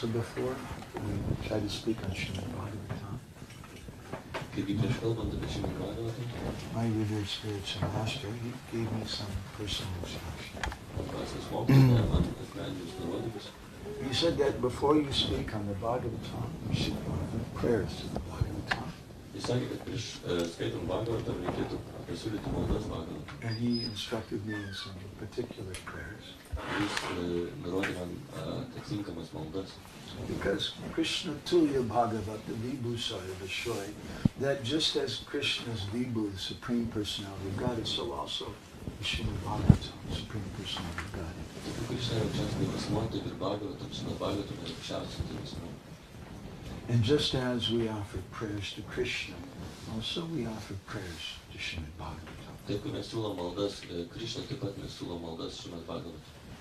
So before we try to speak on Srimad Bhagavatam, my revered spiritual master, he gave me some personal instruction. He said that before you speak on the Bhagavatam, you should offer prayers to the Bhagavatam. And he instructed me in some particular prayers. Because Krishna Tulya Bhagavata Vibhu Sarvashoy, that just as Krishna's Vibhu, the Supreme Personality of God, is so also the Srimad Bhagavatam, the Supreme Personality of God. And just as we offer prayers to Krishna, also we offer prayers to Srimad Bhagavatam.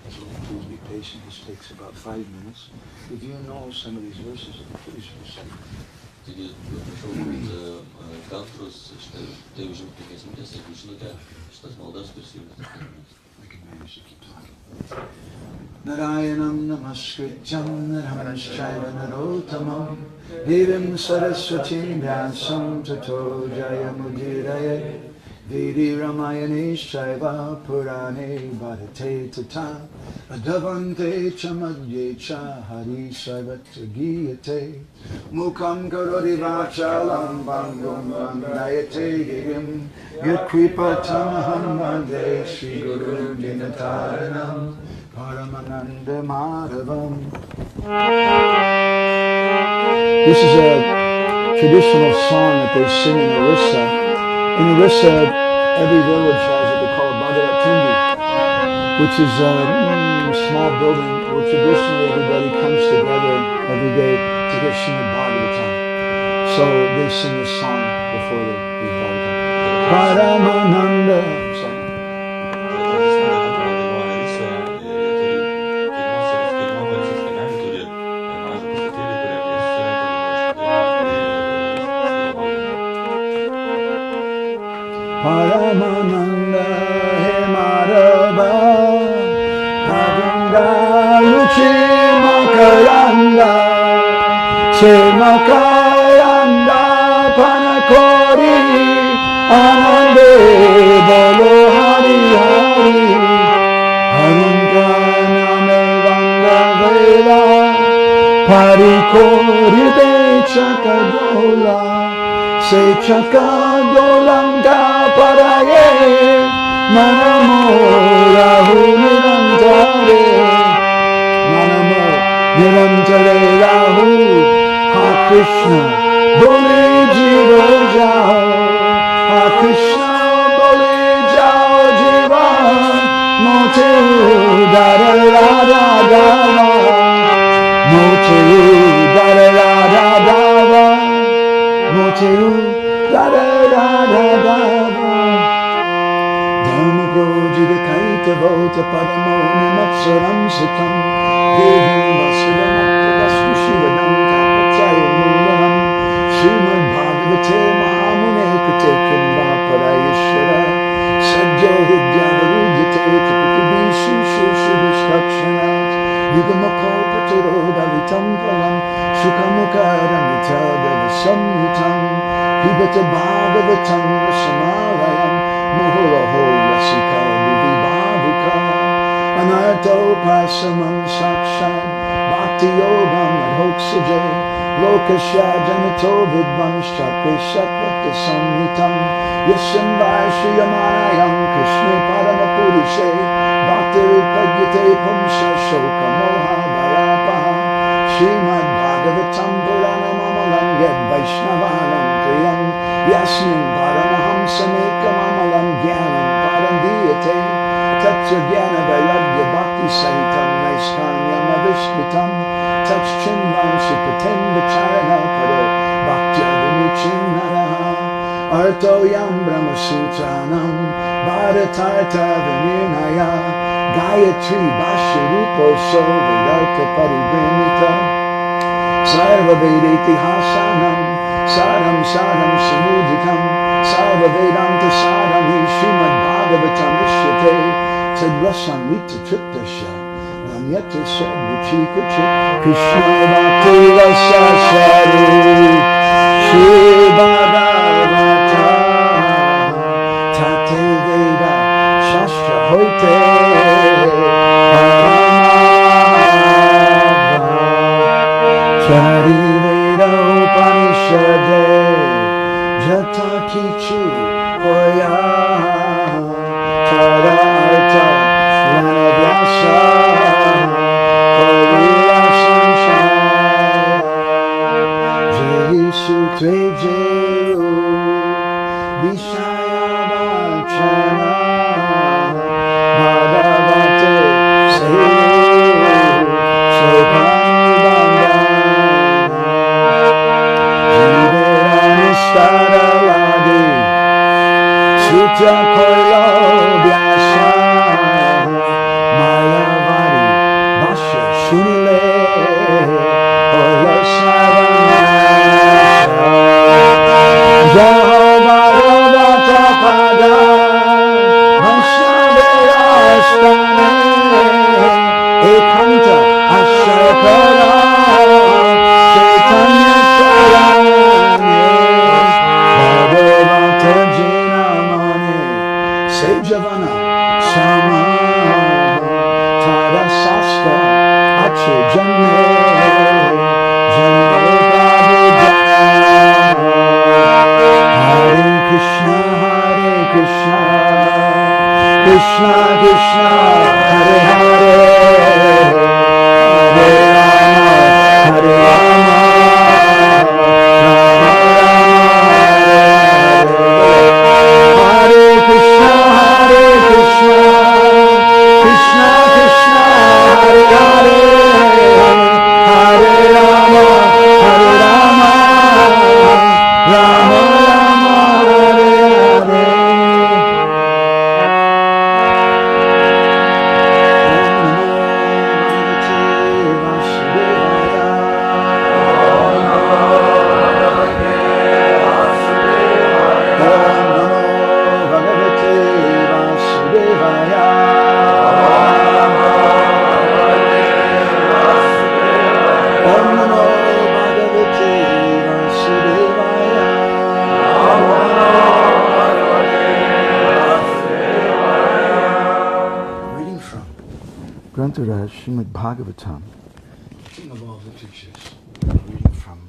So please be patient, this takes about 5 minutes. If you know some of these verses, please recite. I can manage to keep talking. Narayanam namaskrityam naramanshchaiva narottamam devim saraswatim vyasam tato jayamudiraye Vedi Ramayaneshchaiva Purane Bharate Tata Adhavante Chamadye Cha Hari Saivatra Giyate Mukam Karori Vachalam Bangum Vandayate Gigam Yatkripa Tamaham Vande Shri Guru Dinataranam Paramananda Madhavam. This is a traditional song that they sing in Orissa. In Orissa, every village has what they call a Bhagavatungi, which is a small building where traditionally everybody comes together every day to hear Srimad Bhagavatam. So they sing this song before they read Bhagavatam. Paramananda. Paramananda he Madhava Govinda Luchi Makaranda Che Makaranda Panakori Anande Bolo Hari Hari Harunka Name Vanga Vela Parikori De Chakadola Se Chakadolanga Paraye Manamo Rahu Nirantare Manamo Nirantare Rahu Ha Krishna Bole Jiva Jao Ha Krishna Bole Jao Jiva Mote Dara Radha Dava Mote Dara Radha Dava Mote Dara Radha Dava Dhamma Kaita Vota Padamoni Matsaram Sitam Devim Vasudamata Vastu Shivadam Tapachaya Mulanam Srimad Bhagavate Mahamune Kate Kimba Parayeshwara Sajjo Vidyavarudyate Chakutubishu Shushu Vishtakshanat Yugamako Pataro Balitam Palam Shukamukaramita Davasamhitam Pibata Bhagavatam Samalayam Moholaho Rasika Bhuvi Bhavuka Anarto Pasamam Sakshan Bhakti Yogam Adhoksaje Lokasya Janito Vidvam Shakve Shatvata Samhitam Yasambhai Shriyamanayam Krishna Paramapurushe Bhakti Rupadyate Pumsa Shoka Moha Bhayapaha Srimad Bhagavatam Puranam Amalam Yad Vaishnavanam Priyam Yasmin Paramahamsamekam Amalam Gyanam Parandiyate Tatya Gyana Vairagya Bhakti Sahitam Naiskanyam Avishmitam Tats Chinvan Shipaten Vicharana Paro Bhaktya Vimuchinnaraha Arto Yam Brahma Sutranam Bharatarta Vinirnaya Gayatri Bhashirupo So Vedartha Paribrinita Sarva Vedeti Hasanam Saram Saram Samuditam Sarva Vedanta Sarami Srimad Bhagavatam Ishyate Tadrasam Rita Triptasya Namyate Sabuchikachi Krishna Bhakti Rasa Saru Shri Bhagavata Tate Veda Shastra Hoite Chari Veda Upanishade Jata Kichu Hoya Tada Arta Rana Vyasa Korila Sanshaya Jai Sutre Jeru Vishaya Vachana Bhagavate Seru Sopanibanda Jiveranistadavadi Sutta Koilo Vyasa Mayavadi Vasya Shunile Ola Saranasha Jaho Bhagavata Pada Vaishnavasthane Ekanta Ashayakara Chaitanya Charane Bhagavata Jinamane Sejavana Sama Tada Sasta Ache Janme Janme Prabhu Hare Krishna Krishna Krishna Hare Hare Hare Rama Hare Krishna Krishna Krishna Hare Hare Hare Rama Rama Rama Hare Hare Grantaraj Srimad Bhagavatam, King of all literatures, reading from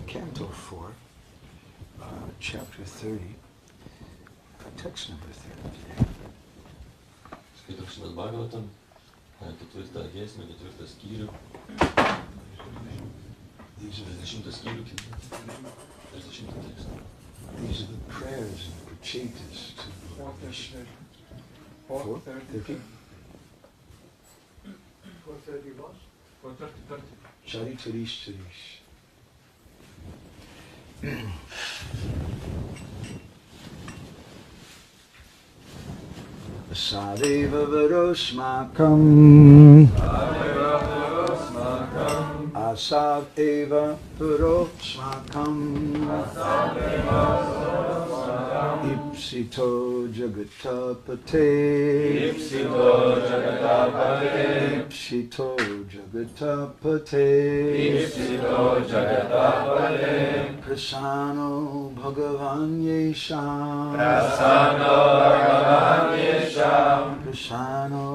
Canto 4, Chapter 30, text number 30. Skaitom Srimad Bhagavatam, 4 giesmę, 4 skyrių. 30 skyrių, 30 tekstų. These are the prayers and prachitas to Vishnu. 4:30. 4:30 was? 4:30. Charish. Sadeva Varosmakam Asadeva Varosmakam Ipsito Jagatapate Ipsito Jagatapate Ipsito Jagatapate Ipsito Jagatapate Prasano Bhagavan Yesham Prasano Bhagavan Yesham Prasano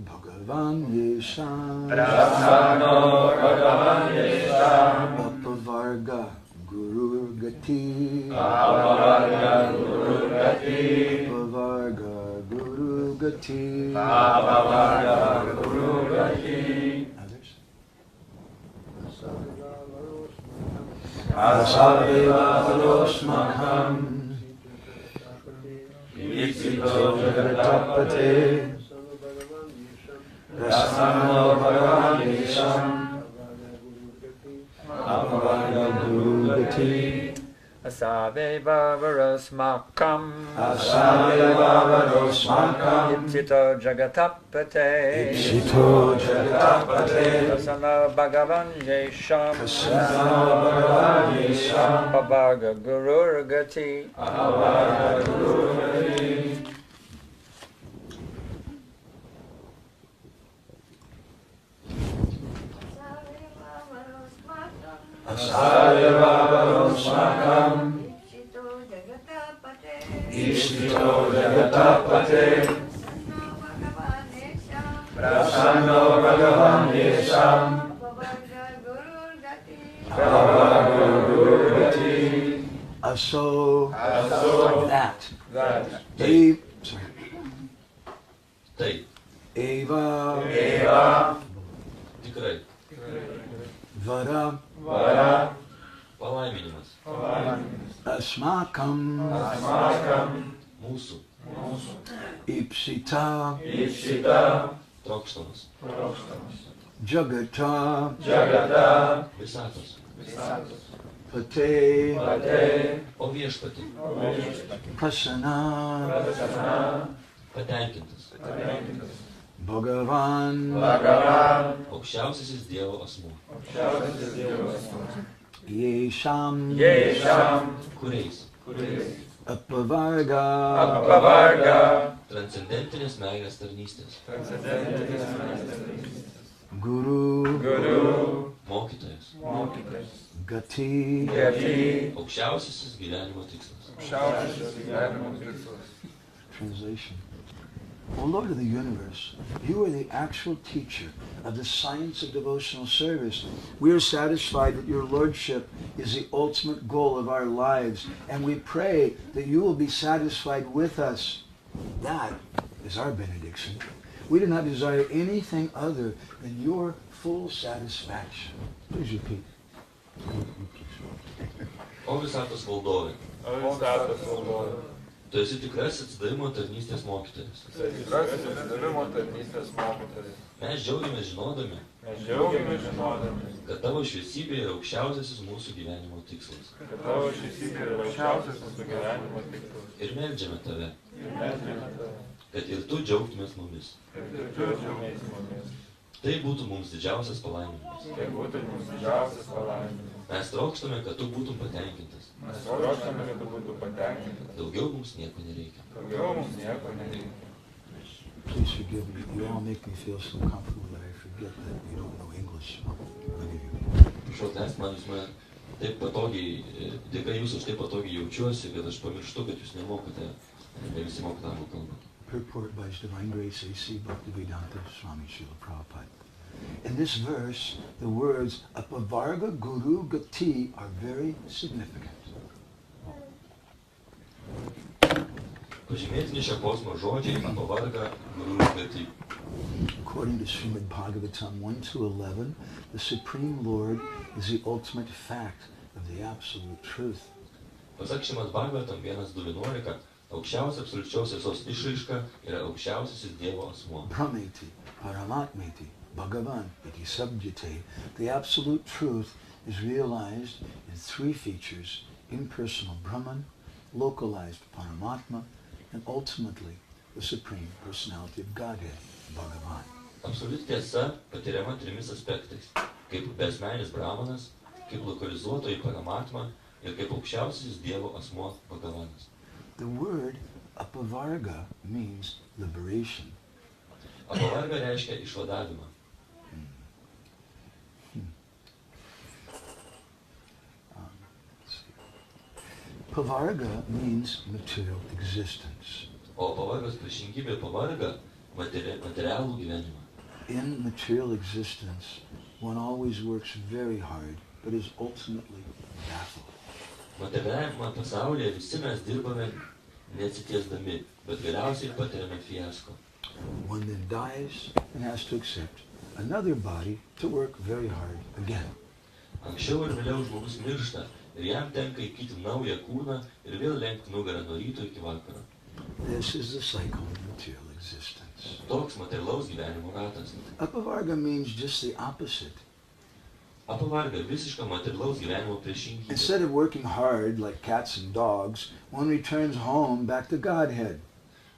Bhagavan Yesham Prasano Bhagavan Yesham Apavarga Guru Gati Apavarga Guru Gati Apavarga Guru Gati Apavarga Guru Gati Others? Asadeva Varosmakam Ipsito Jagatapate Prasano Bhagavan Yesham Apavarga Guru Gati Asadeva Varosmakam Asadeva Varosmakam Ipsito Jagatapate Ipsito Jagatapate Prasana Bhagavan Yesham Prasano Bhagavan Yesham Apavarga Gurur Gati Apavarga Guru Gati Asadevavarosmakam Ishito Jagatapate Prasanno Bhagavan Yesham Bhavagurugati Aso. That. Tai. Sorry. Tai. Eva. Tikrai. Vara. Palaiminimas. Asmakam. Mūsų. Ipsita. Trokštamas. Jagata. Visatos. Pate. O viešpati. Prasana. Patenkintas. Bhagavan. Aukščiausiasis Dievo asmuo. Yesham. Kuriais. Apavarga. Transcendentinės meilės tarnystės. Guru. Mokytojas. Gati. Aukščiausiasis gyvenimo tikslas. Translation. O Lord of the universe, you are the actual teacher of the science of devotional service. We are satisfied that your Lordship is the ultimate goal of our lives, and we pray that you will be satisfied with us. That is our benediction. We do not desire anything other than your full satisfaction. Please repeat. O visatos valdovė. Tu esi tikrasis atsidavimo tarnystės mokytojas. Mes džiaugiamės žinodami, kad tavo šviesybė yra aukščiausiasis mūsų gyvenimo tikslas. Ir meldžiame tave, kad ir tu džiaugtumės mumis. Tai būtų mums didžiausias palaiminimas. Mes trokštame, kad tu būtum patenkintas. Daugiau mums nieko nereikia. Please forgive me. You all make me feel so comfortable that I forget that you don't know English. Prašau atleisk man, jūs mane taip patogiai, dėka jūsų aš taip patogiai jaučiuosi, kad aš pamirštu, kad jūs nemokote, ne visi mokote anglų kalbą. Purport by His Divine Grace A.C. Bhaktivedanta Swami Srila Prabhupada. In this verse, the words Apavarga Guru Gati are very significant. Pažymėtini šio posmo žodžiai Apavarga Guru Gati. According to Srimad Bhagavatam 1-11, the Supreme Lord is the ultimate fact of the absolute truth. Pasak Srimad Bhagavatam 1.2.11, aukščiausia absoliučios tiesos išraiška yra aukščiausiasis Dievo asmuo. Brahmeti, Paramatmeti, Bhagavan, iti subjite. The absolute truth is realized in three features: impersonal Brahman, localized Paramatma, and ultimately the Supreme Personality of Godhead, Bhagavan. Absoliuti tiesa patiriama trimis aspektais: kaip besmenis Brahmanas, kaip lokalizuotoji Paramatma ir kaip aukščiausiasis Dievo asmuo Bhagavanas. The word apavarga means liberation. Apavarga reiškia išvadavimą. Pavarga means material existence. O pavargos priešingybė pavarga materialų gyvenimą. In material existence, one always works very hard, but is ultimately baffled. Materialiame pasaulyje visi mes dirbame neatsitiesdami, bet galiausiai patiriame fiasko. One then dies and has to accept another body to work very hard again. Anksčiau ir vėliau žmogus miršta ir jam tenka įgyti naują kūną ir vėl lenkti nugarą nuo ryto iki vakaro. This is the cycle of material existence. Toks materialaus gyvenimo ratas. Apavarga means just the opposite. Apavarga visiška materialaus gyvenimo priešingybė. Instead of working hard like cats and dogs, one returns home back to Godhead.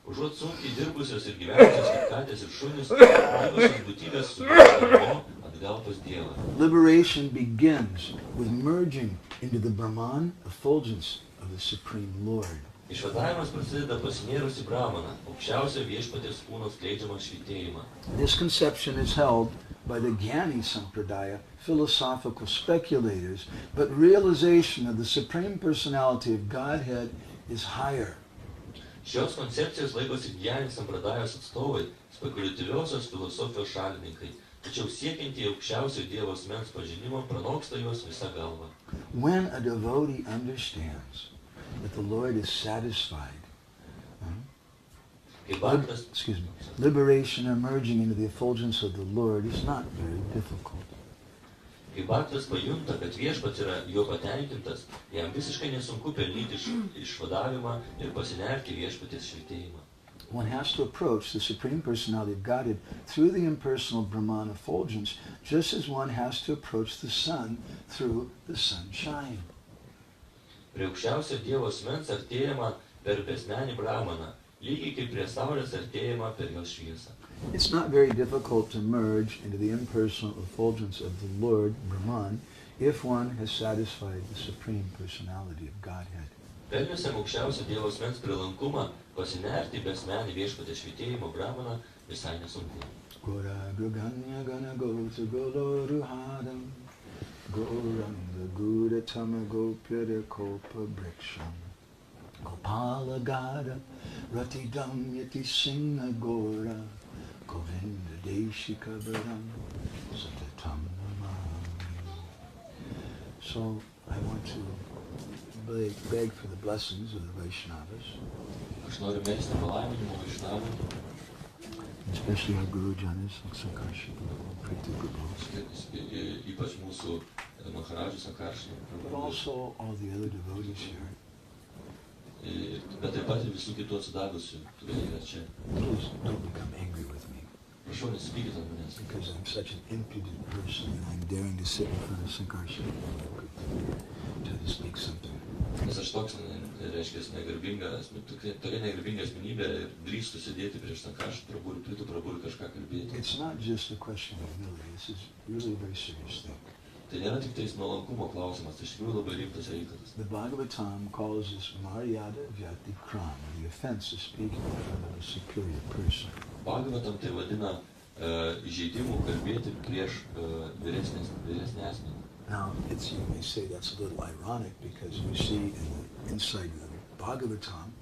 Užuot sunkiai dirbusios ir gyvenusios kaip katės ir šunys, gyvosios būtybės sugrįžta namo atgal pas Dievą. Liberation begins with merging into the Brahman effulgence of the Supreme Lord. Išvadavimas prasideda pasinėrus į brahmaną, aukščiausio viešpaties kūno skleidžiamą švytėjimą. This conception is held by the Jnani Sampradaya, philosophical speculators, but realization of the Supreme Personality of Godhead is higher. Šios koncepcijos laikosi Jnani Sampradajos atstovai, spekuliatyviosios filosofijos šalininkai, tačiau siekiantieji aukščiausio Dievo asmens pažinimo pranoksta juos visą galvą. When a devotee understands that the Lord is satisfied, liberation emerging into the effulgence of the Lord is not very difficult. Kai bhaktas pajunta, kad viešpats yra jo patenkintas, jam visiškai nesunku pelnyti išvadavimą ir pasinerti viešpaties švytėjimą. One has to approach the Supreme Personality of Godhead through the impersonal Brahman effulgence, just as one has to approach the sun through the sunshine. Prie aukščiausio Dievo asmens artėjama per besmenį brahmaną, lygiai kaip prie saulės artėjama per jos šviesą. It's not very difficult to merge into the impersonal effulgence of the Lord, Brahman, if one has satisfied the Supreme Personality of Godhead. Pelniusiam aukščiausio Dievo asmens prilankumą pasinerti besmenį viešpatės švytėjimo brahmaną visai nesunku. Gora Guganya Gana Gota Goloruhadam Goranga Gura Tama Gopira Kopa Briksham Gopala Gada Ratidam Yati Singha Gora Govinda Deshika Varam Satatam Namami. So I want to beg for the blessings of the Vaishnavas. Aš noriu melsti palaiminimo Vaishnavų, especially our Guru Janis, Sankarshi, Priti Guru. Ypač mūsų Maharadžų Sankarshi. But also all the other devotees here. Bet taip pat ir visų kitų atsidavusių, kurie yra čia. Please don't become angry with me. Prašau, nesipykit ant manęs. Because I'm such an impudent person and I'm daring to sit in front of Sankarshi to speak something. Nes aš toks, reiškia, tokia negarbinga asmenybė ir drįstu sėdėti prieš Sankaršį, prabūri kažką kalbėti. It's not just a question of humility. This is really a very serious thing. Tai nėra tik tais nuolankumo klausimas, tai iš tikrųjų labai rimtas reikalas. The Bhagavatam calls this Maryada Vyatikram, the offense of speaking in front of a superior person. Bhagavatam tai vadina įžeidimu kalbėti prieš vyresnį asmenį. Now, you may say that's a little ironic because you see inside the Bhagavatam,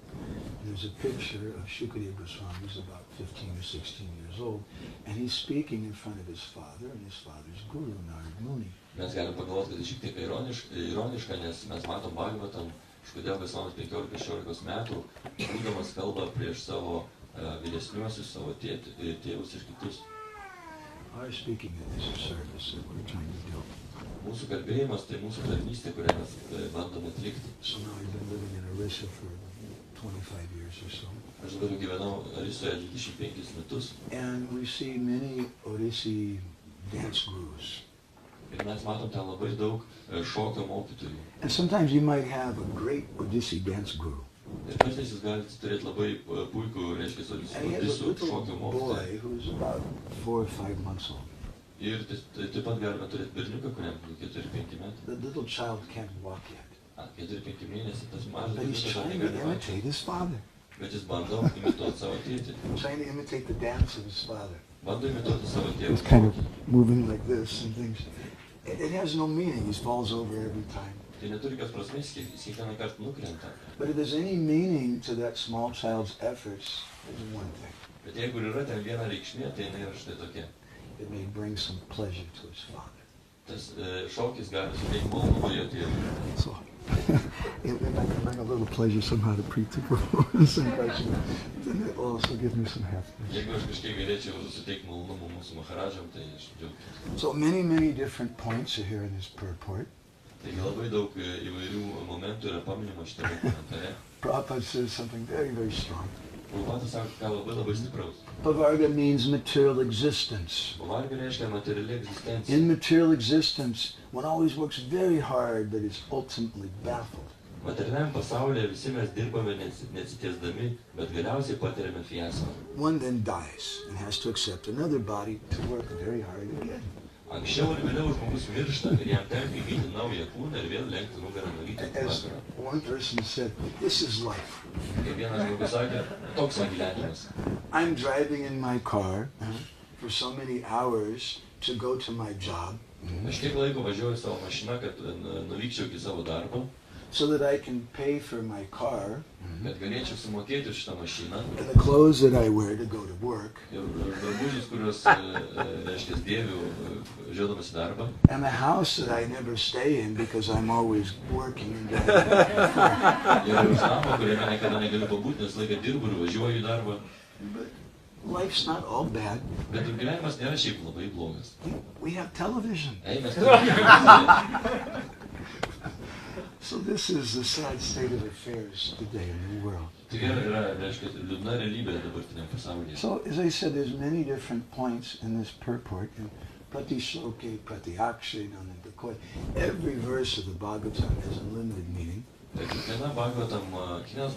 there's a picture of Shukadeva Goswami who's about 15 or 16 years old, and he's speaking in front of his father and his father's guru, Narad Muni. Mes galim pagalvoti, kad tai šiek tiek ironiška, nes mes matom Bhagavatam, Shukadeva Goswamis 15-16 metų, būdamas kalba prieš savo vyresniuosius, savo tėvus ir kitus. Our speaking is a service that we're trying to do. Mūsų kalbėjimas tai mūsų tarnystė, kurią mes bandome atlikti. So now I've been living in Orissa for 25 years or so. Aš dabar gyvenau Orisoje 25 metus. And we see many Odissi dance gurus. Ir mes matom ten labai daug šokio mokytojų. And sometimes you might have a great Odissi dance guru. Ir kartais jūs galite turėti labai puikų, reiškia, Odisų šokio mokytoją. And he has a little boy who's about 4 or 5 months old. Ir taip pat galime turėti berniuką, kuriam 4-5 metų. The little child can't walk yet. 4-5 mėnesių, tas mažas But he's trying to imitate his father. Bet jis bando imituoti savo tėtį. Trying to imitate the dance of his father. Bando imituoti savo tėvą. It's kind of moving like this and things. It has no meaning. He falls over every time. Tai neturi jokios prasmės, jis kiekvieną kartą nukrenta. But if there's any meaning to that small child's efforts, there's one thing. Bet jeigu yra ten viena reikšmė, tai jinai yra štai tokia. It may bring some pleasure to his father. Tas šokis gali suteikti malonumą jo tėvui. So, if I can bring a little pleasure somehow to Priti Guru, then it will also give me some happiness. Jeigu aš kažkiek galėčiau suteikti malonumą mūsų Maharadžam, tai aš džiaugčiausi. So many different points are here in this purport. Taigi labai daug įvairių momentų yra paminima šitame komentare. Prabhupada says something very strong. Prabhupada sako, ką labai stipraus. Pavarga means material existence. Pavarga reiškia materiali egzistencija. In material existence, one always works very hard, but is ultimately baffled. Materialiam pasaulyje visi mes dirbame nesitiesdami, bet galiausiai patiriame fiasko. One then dies and has to accept another body to work very hard again. Anksčiau ir vėliau žmogus miršta ir jam tenka įgyti naują kūną ir vėl lenkti nugarą nuo ryto iki As vakaro. one person said, this is life. Kaip vienas žmogus sakė, toks yra gyvenimas. I'm driving in my car for so many hours to go to my job. Aš tiek laiko važiuoju savo mašiną, kad nuvykčiau iki savo darbo, so that I can pay for my car kad galėčiau sumokėti už šitą mašiną and the clothes that I wear to go to work ir drabužius, kuriuos, reiškia, dėviu važiuodamas į darbą. and a house that I never stay in because I'm always working and Ir už namą, kuriame niekada negaliu pabūti, nes laiką dirbu ir važiuoju į darbą. But life's not all bad. Bet ir gyvenimas nėra šiaip labai blogas. We have television. Ei, mes turime televiziją. So this is the sad state of affairs today in the world. Tai yra, reiškia, liūdna realybė dabartiniam pasaulyje. So as I said, there's many different points in this purport. And Pratisloke, Pratiakshe, Nanandakoi. Every verse of the Bhagavatam has unlimited meaning. Kiekvienas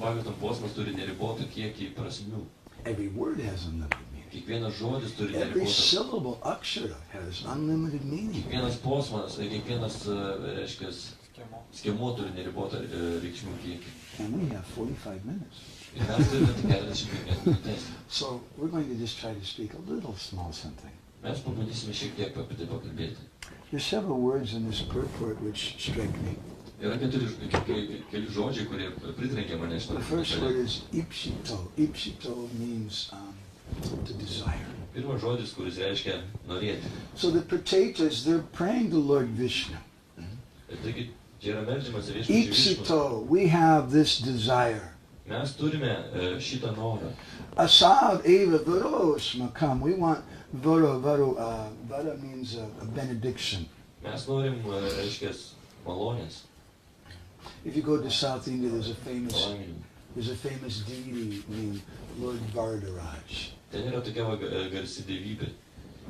Bhagavatam posmas turi neribotą kiekį prasmių. Every word has unlimited meaning. Kiekvienas žodis turi Every neribotą. syllable, akshara, has unlimited meaning. Kiekvienas posmas, kiekvienas, reiškia, skiemuo turi neribotą reikšmių kiekį. And we have 45 minutes. Ir mes turime tik 45 minutės. So we're going to just try to speak a little small something. Mes pabandysime šiek tiek apie tai pakalbėti. There's several words in this purport which strike me. Yra keli žodžiai, kurie pritrenkė mane iš The first word is ipsito. Ipsito means to desire. Pirmas žodis, kuris reiškia norėti. So the potatoes, they're praying to Lord Vishnu. Ir taigi, čia yra meldžiamas viešpačiui Višnu. Ipsito, we have this desire. Mes turime šitą norą. Asad eva varo smakam. We want varo. Vara means a benediction. Mes norim, reiškia, malonės. If you go to South India, there's a Palaiminimų. famous deity named Lord Vardaraj. Ten yra tokia garsi dievybė.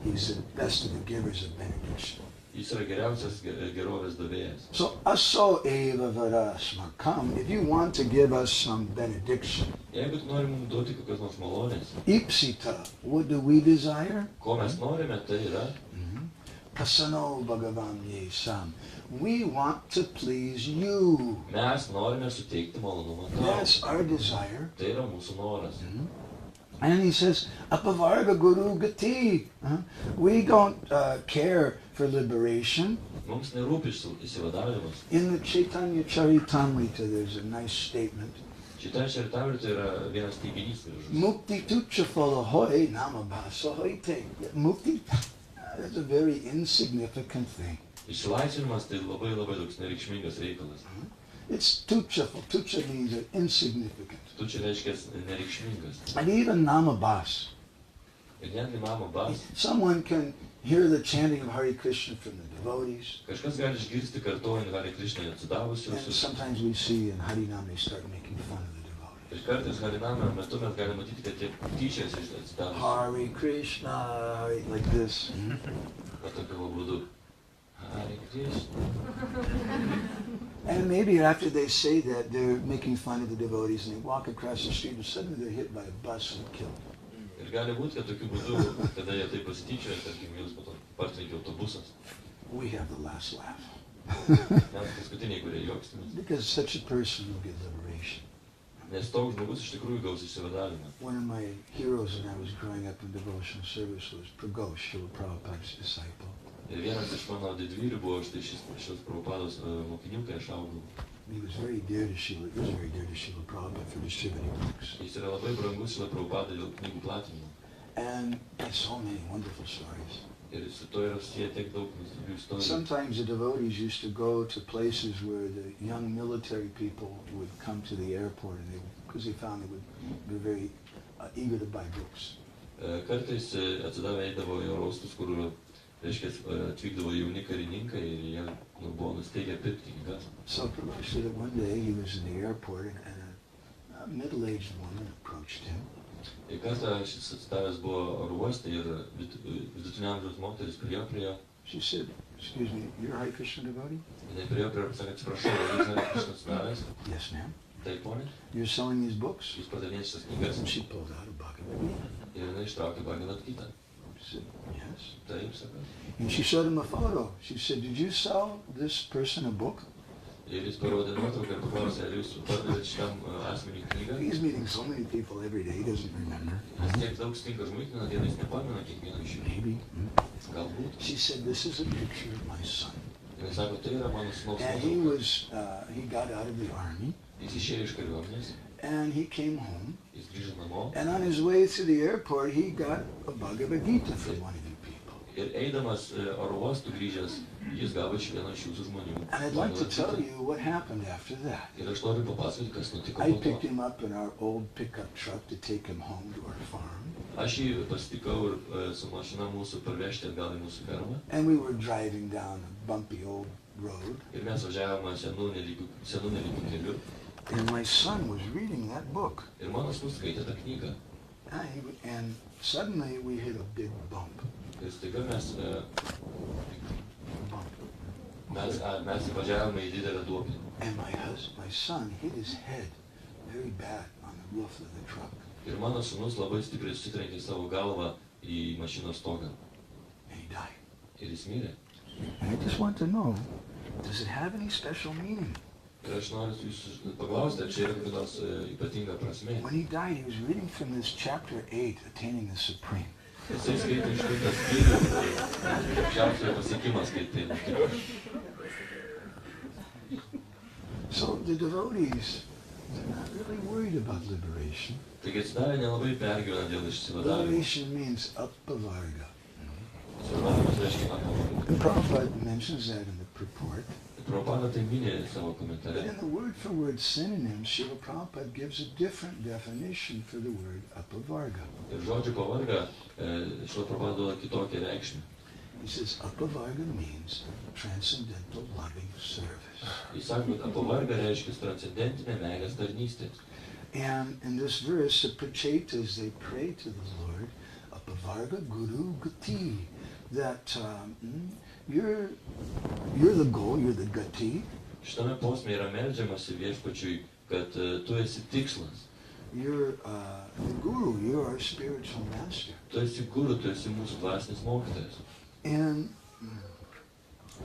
He's the best of the givers of benediction. Jis yra geriausias gerovės davėjas. So aso eva vara smakam. If you want to give us some benediction, Jeigu tu nori mums duoti kokios nors malonės, ipsita, what do we desire? ko mes norime, tai yra Kasano Bhagavan Yesam. We want to please you. mes norime suteikti malonumą tau. That's our desire. Tai yra mūsų noras. And he says, Apavarga Guru Gati. We don't care for liberation. Mums nerūpi išsivadavimas. In the Chaitanya Charitamrita, there's a nice statement. Šitą šertavį tai yra vienas teiginys gražus. Mukti tucha falahoy namabhasa hoite. Mukti, that's a very insignificant thing. Išsilaisvinimas tai labai toks nereikšmingas reikalas. It's tucha. Tucha means insignificant. Tu čia reiškia nereikšmingas. And even namabhas. Ir netgi mama bas. Someone can hear the chanting of Hare Krishna from the devotees. Kažkas gali išgirsti kartojant Hare Krishna And atsidavusius. sometimes we see in Harinam they start making fun of the devotees. Ir kartais Harinamo metu mes galime matyti, kad jie tyčiasi iš atsidavusių. Hare Krishna, Hare, like this. Tokiu būdu. Hare Krishna. And maybe after they say that, they're making fun of the devotees and they walk across the street and suddenly they're hit by a bus and killed. Ir gali būti, kad tokiu būdu, kada jie taip pasityčioja, tarkim, jūs po to partrenkė autobusas. We have the last laugh. Net paskutiniai, kurie juokstumės. Because such a person will get liberation. Nes toks žmogus iš tikrųjų gaus išsivadavimą. One of my heroes when I was growing up in devotional service was Pragosh, Srila Prabhupada's disciple. Ir vienas iš mano didvyrių buvo štai šis Prabhupados mokinių, kai aš augau. He was very dear to Srila Prabhupada for distributing books. Jis yra labai brangus Srila Prabhupada dėl knygų platinimo. And there's so many wonderful stories. Ir su to yra susiję tiek daug nuostabių istorijų. Sometimes the devotees used to go to places where the young military people would come to the airport and because they found they would be very eager to buy books. Kartais atsidavę eidavo į oro uostus, kur, reiškia, atvykdavo jauni karininkai ir jie buvo nusteigę pirkti knygas. So Prabhupada said that one day he was in the airport and a middle-aged woman approached him. Ir kartą šis atsidavęs buvo oro uoste ir vidutinio amžiaus moteris priėjo prie jo. She said, "Excuse me, you're a Hare Krishna devotee?" Jinai priėjo prie jo ir sakė, atsiprašau, jūs Hare Krishna atsidavęs? "Yes, ma'am." Taip, ponė, "You're selling these books?" jūs pardavinėjate šitas knygas. And she pulled out a Bhagavad Gita. Ir jinai ištraukė Bhagavad Gitą. said, yes. Taip, sako. And she showed him a photo. She said, did you sell this person a book? Ir jis parodė nuotrauką ir paklausė, ar jūs pardavėt šitam asmeniui knygą? He's meeting so many people every day, he doesn't remember. Nes tiek daug stinka žmonių kiekvieną dieną, jis nepamena kiekvieno iš jų. Maybe. Galbūt. She said, this is a picture of my son. Ir jis sako, tai yra mano sūnaus And nuotrauka. he got out of the army, Jis išėjo iš kariuomenės, and he came home. jis grįžo namo. And on his way to the airport, he got a Bhagavad Gita from one of you people. Ir eidamas oro uostų grįžęs, jis gavo iš vieno iš jūsų žmonių. And I'd like to tell you what happened after that. Ir aš noriu papasakoti, kas nutiko I po picked to. him up in our old pickup truck to take him home to our farm. Aš jį pasitikau ir su mašina mūsų parvežti atgal į mūsų fermą. And we were driving down a bumpy old road. Ir mes važiavome senų nelygių kelių. And my son was reading that book. Ir mano sūnus skaitė tą knygą. And suddenly we hit a big bump. Ir staiga mes Bump. įvažiavome į didelę duobę. And my son hit his head very bad on the roof of the truck. Ir mano sūnus labai stipriai susitrenkė savo galvą į mašinos stogą. And he died. Ir jis mirė. And I just want to know, does it have any special meaning? Ir aš noriu jūsų paklausti, ar čia yra kokia nors ypatinga prasmė. When he died, he was reading from this chapter 8, Attaining the Supreme. Jisai skaitė iš kitą skyrių, aukščiausiojo pasiekimą skaitė. So the devotees, they're not really worried about liberation. Taigi atsidarė nelabai pergyvena dėl išsivadavimo. Liberation means apavarga. Išsivadavimas reiškia apavarga. And Prabhupada mentions that in the purport. Prabhupada tai minė savo But komentare. in the word-for-word synonyms, Srila Prabhupada gives a different definition for the word apavarga. Ir žodžiu pavarga, šio Prabhupada duoda kitokią reikšmę. He says apavarga means transcendental loving service. Jis sako, kad apavarga reiškia transcendentinę meilės tarnystę. And in this verse, the prachetas, they pray to the Lord, apavarga guru gati, that you're the goal, you're the gati. Šitame posme yra meldžiamasi viešpačiui, kad tu esi tikslas. You're the guru, you're our spiritual master. Tu esi guru, tu esi mūsų dvasinis mokytojas. And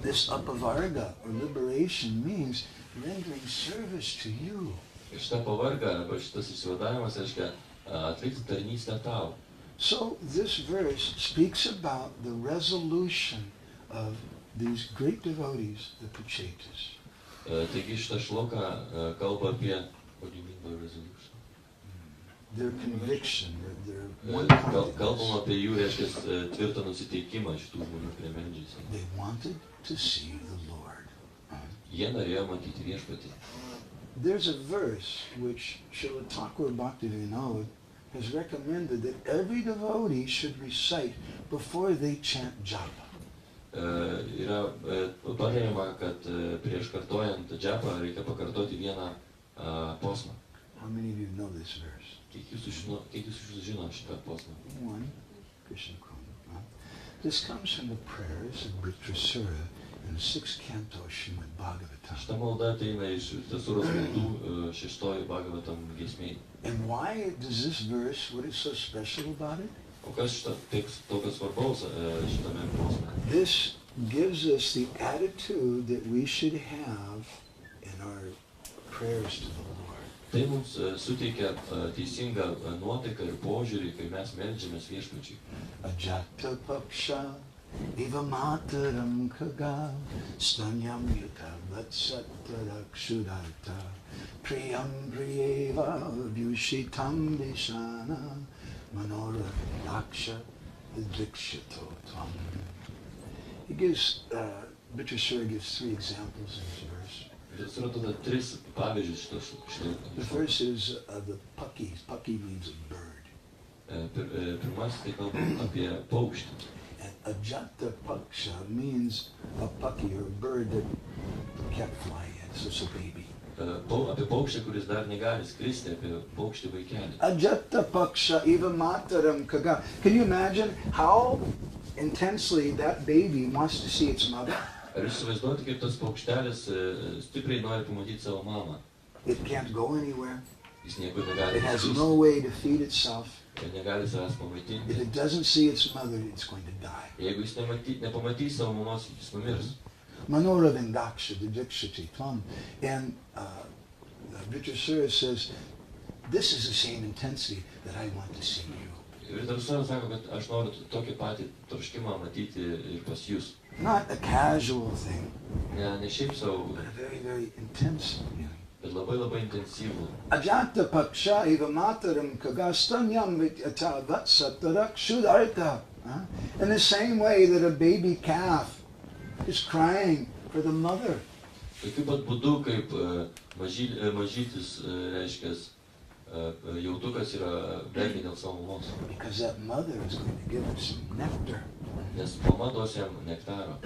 this apavarga, or liberation, means rendering service to you. Ir šitą pavargą, arba šitas išsivadavimas reiškia atlikti tarnystę tau. So this verse speaks about the resolution of these great devotees, the prachetas. Taigi šitą šloką kalba apie, what do you mean by resolution? Their conviction, their one Kalbam consciousness. apie jų, reiškia, tvirtą nusiteikimą šitų žmonių, kurie meldžiasi. They wanted to see the Lord. Jie norėjo matyti viešpatį. There's a verse which Srila Thakur Bhaktivinoda has recommended that every devotee should recite before they chant japa. Yra patariama, kad prieš kartojant džapą reikia pakartoti vieną posmą. How many of you know this verse? Kiek jūs žino šitą posmą? One, Krishnakund. This comes from the prayers of Britrasura in the 6th canto of Srimad Bhagavatam. Šitą maldą ateina iš Tasūros maldų 6 Bhagavatam giesmėj. And why does this verse, what is so special about it? O kas tokio svarbaus šitame posme? This gives us the attitude that we should have in our prayers to the Lord. Tai mums suteikia teisingą nuotaiką ir požiūrį, kai mes meldžiamės viešpačiui. Ajata paksha iva mataram kaga stanyam yuta vatsatarakshudarta priyam priyeva vyushitam vishana manoraksha vidrikshato tvam. He gives, Britrasura gives 3 examples in this verse. Ir yra tada 3 pavyzdžius šitą. The first is the pakis. Paki means a bird. Pirmasis tai kalba apie paukštį. And ajata paksha means a paki or a bird that can't fly yet, so it's a baby. Apie paukštį, kuris dar negali skristi, apie paukštį vaikelį. Ajata paksha iva mataram kaga. Can you imagine how intensely that baby wants to see its mother? Ar jūs įsivaizduojate, kaip tas paukštelis stipriai nori pamatyti savo mamą? It can't go anywhere. Jis niekur negali It has skristi. no way to feed itself. kad negali savęs If pamaitinti. it doesn't see its mother, it's going to die. Jeigu jis nepamatys savo mamos, jis numirs. Manoravindaksha didikshati tvam. And Richard Sura says, this is the same intensity that I want to see you. Ir Darsūra sako, kad aš noriu tokį patį troškimą matyti ir pas jūs. Not a casual thing, Ne šiaip savo, but a very, very intense feeling. bet labai intensyvų. Ajanta paksha eva mataram kagastanyam vityata vatsatarak shudarta. In the same way that a baby calf is crying for the mother. Tokiu pat būdu, kaip mažytis, reiškias, jautukas yra verkia dėl savo mamos. Because that mother is going to give him some nectar. Nes mama duos jam nektaro.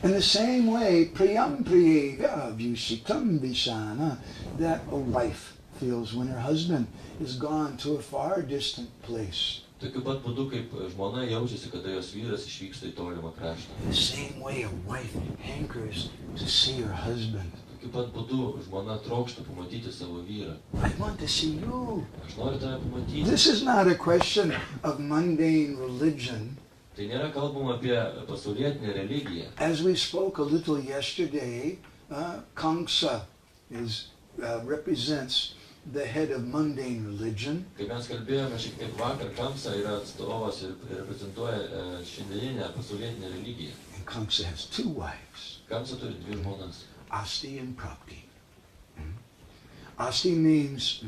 In the same way, priyam priyega vyushikam vishana, that a wife feels when her husband is gone to a far distant place. Tokiu pat būdu, kaip žmona jaučiasi, kada jos vyras išvyksta į tolimą kraštą. In the same way, a wife hankers to see her husband. Tokiu pat būdu žmona trokšta pamatyti savo vyrą. I want to see you. Aš noriu tave pamatyti. This is not a question of mundane religion. Tai nėra kalbama apie pasaulietinę religiją. As we spoke a little yesterday, Kamsa represents the head of mundane religion. Kai mes kalbėjome šiek tiek vakar, Kamsa yra atstovas ir reprezentuoja šiandieninę pasaulietinę religiją. And Kamsa has two wives, Kamsa turi dvi žmonas. Asti and Prapti. Asti means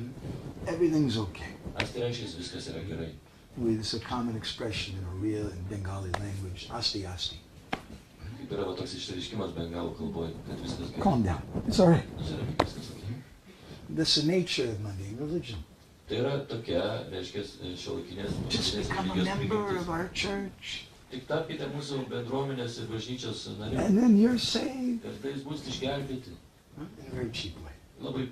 everything's okay. Asti reiškia, viskas yra gerai. It's a common expression in a real and Bengali language. Asti, asti. Kaip yra toks išreiškimas bengalų kalboje, kad viskas gerai. Calm down. It's all right. Nusiramink, viskas okay. That's the nature of mundane religion. Tai yra tokia, reiškia, šiuolaikinės Just become a member of our church. Tik tapkite mūsų bendruomenės ir bažnyčios nariai. And then you're saved. Ir tai jūs būsite išgelbėti. In a very cheap way. Labai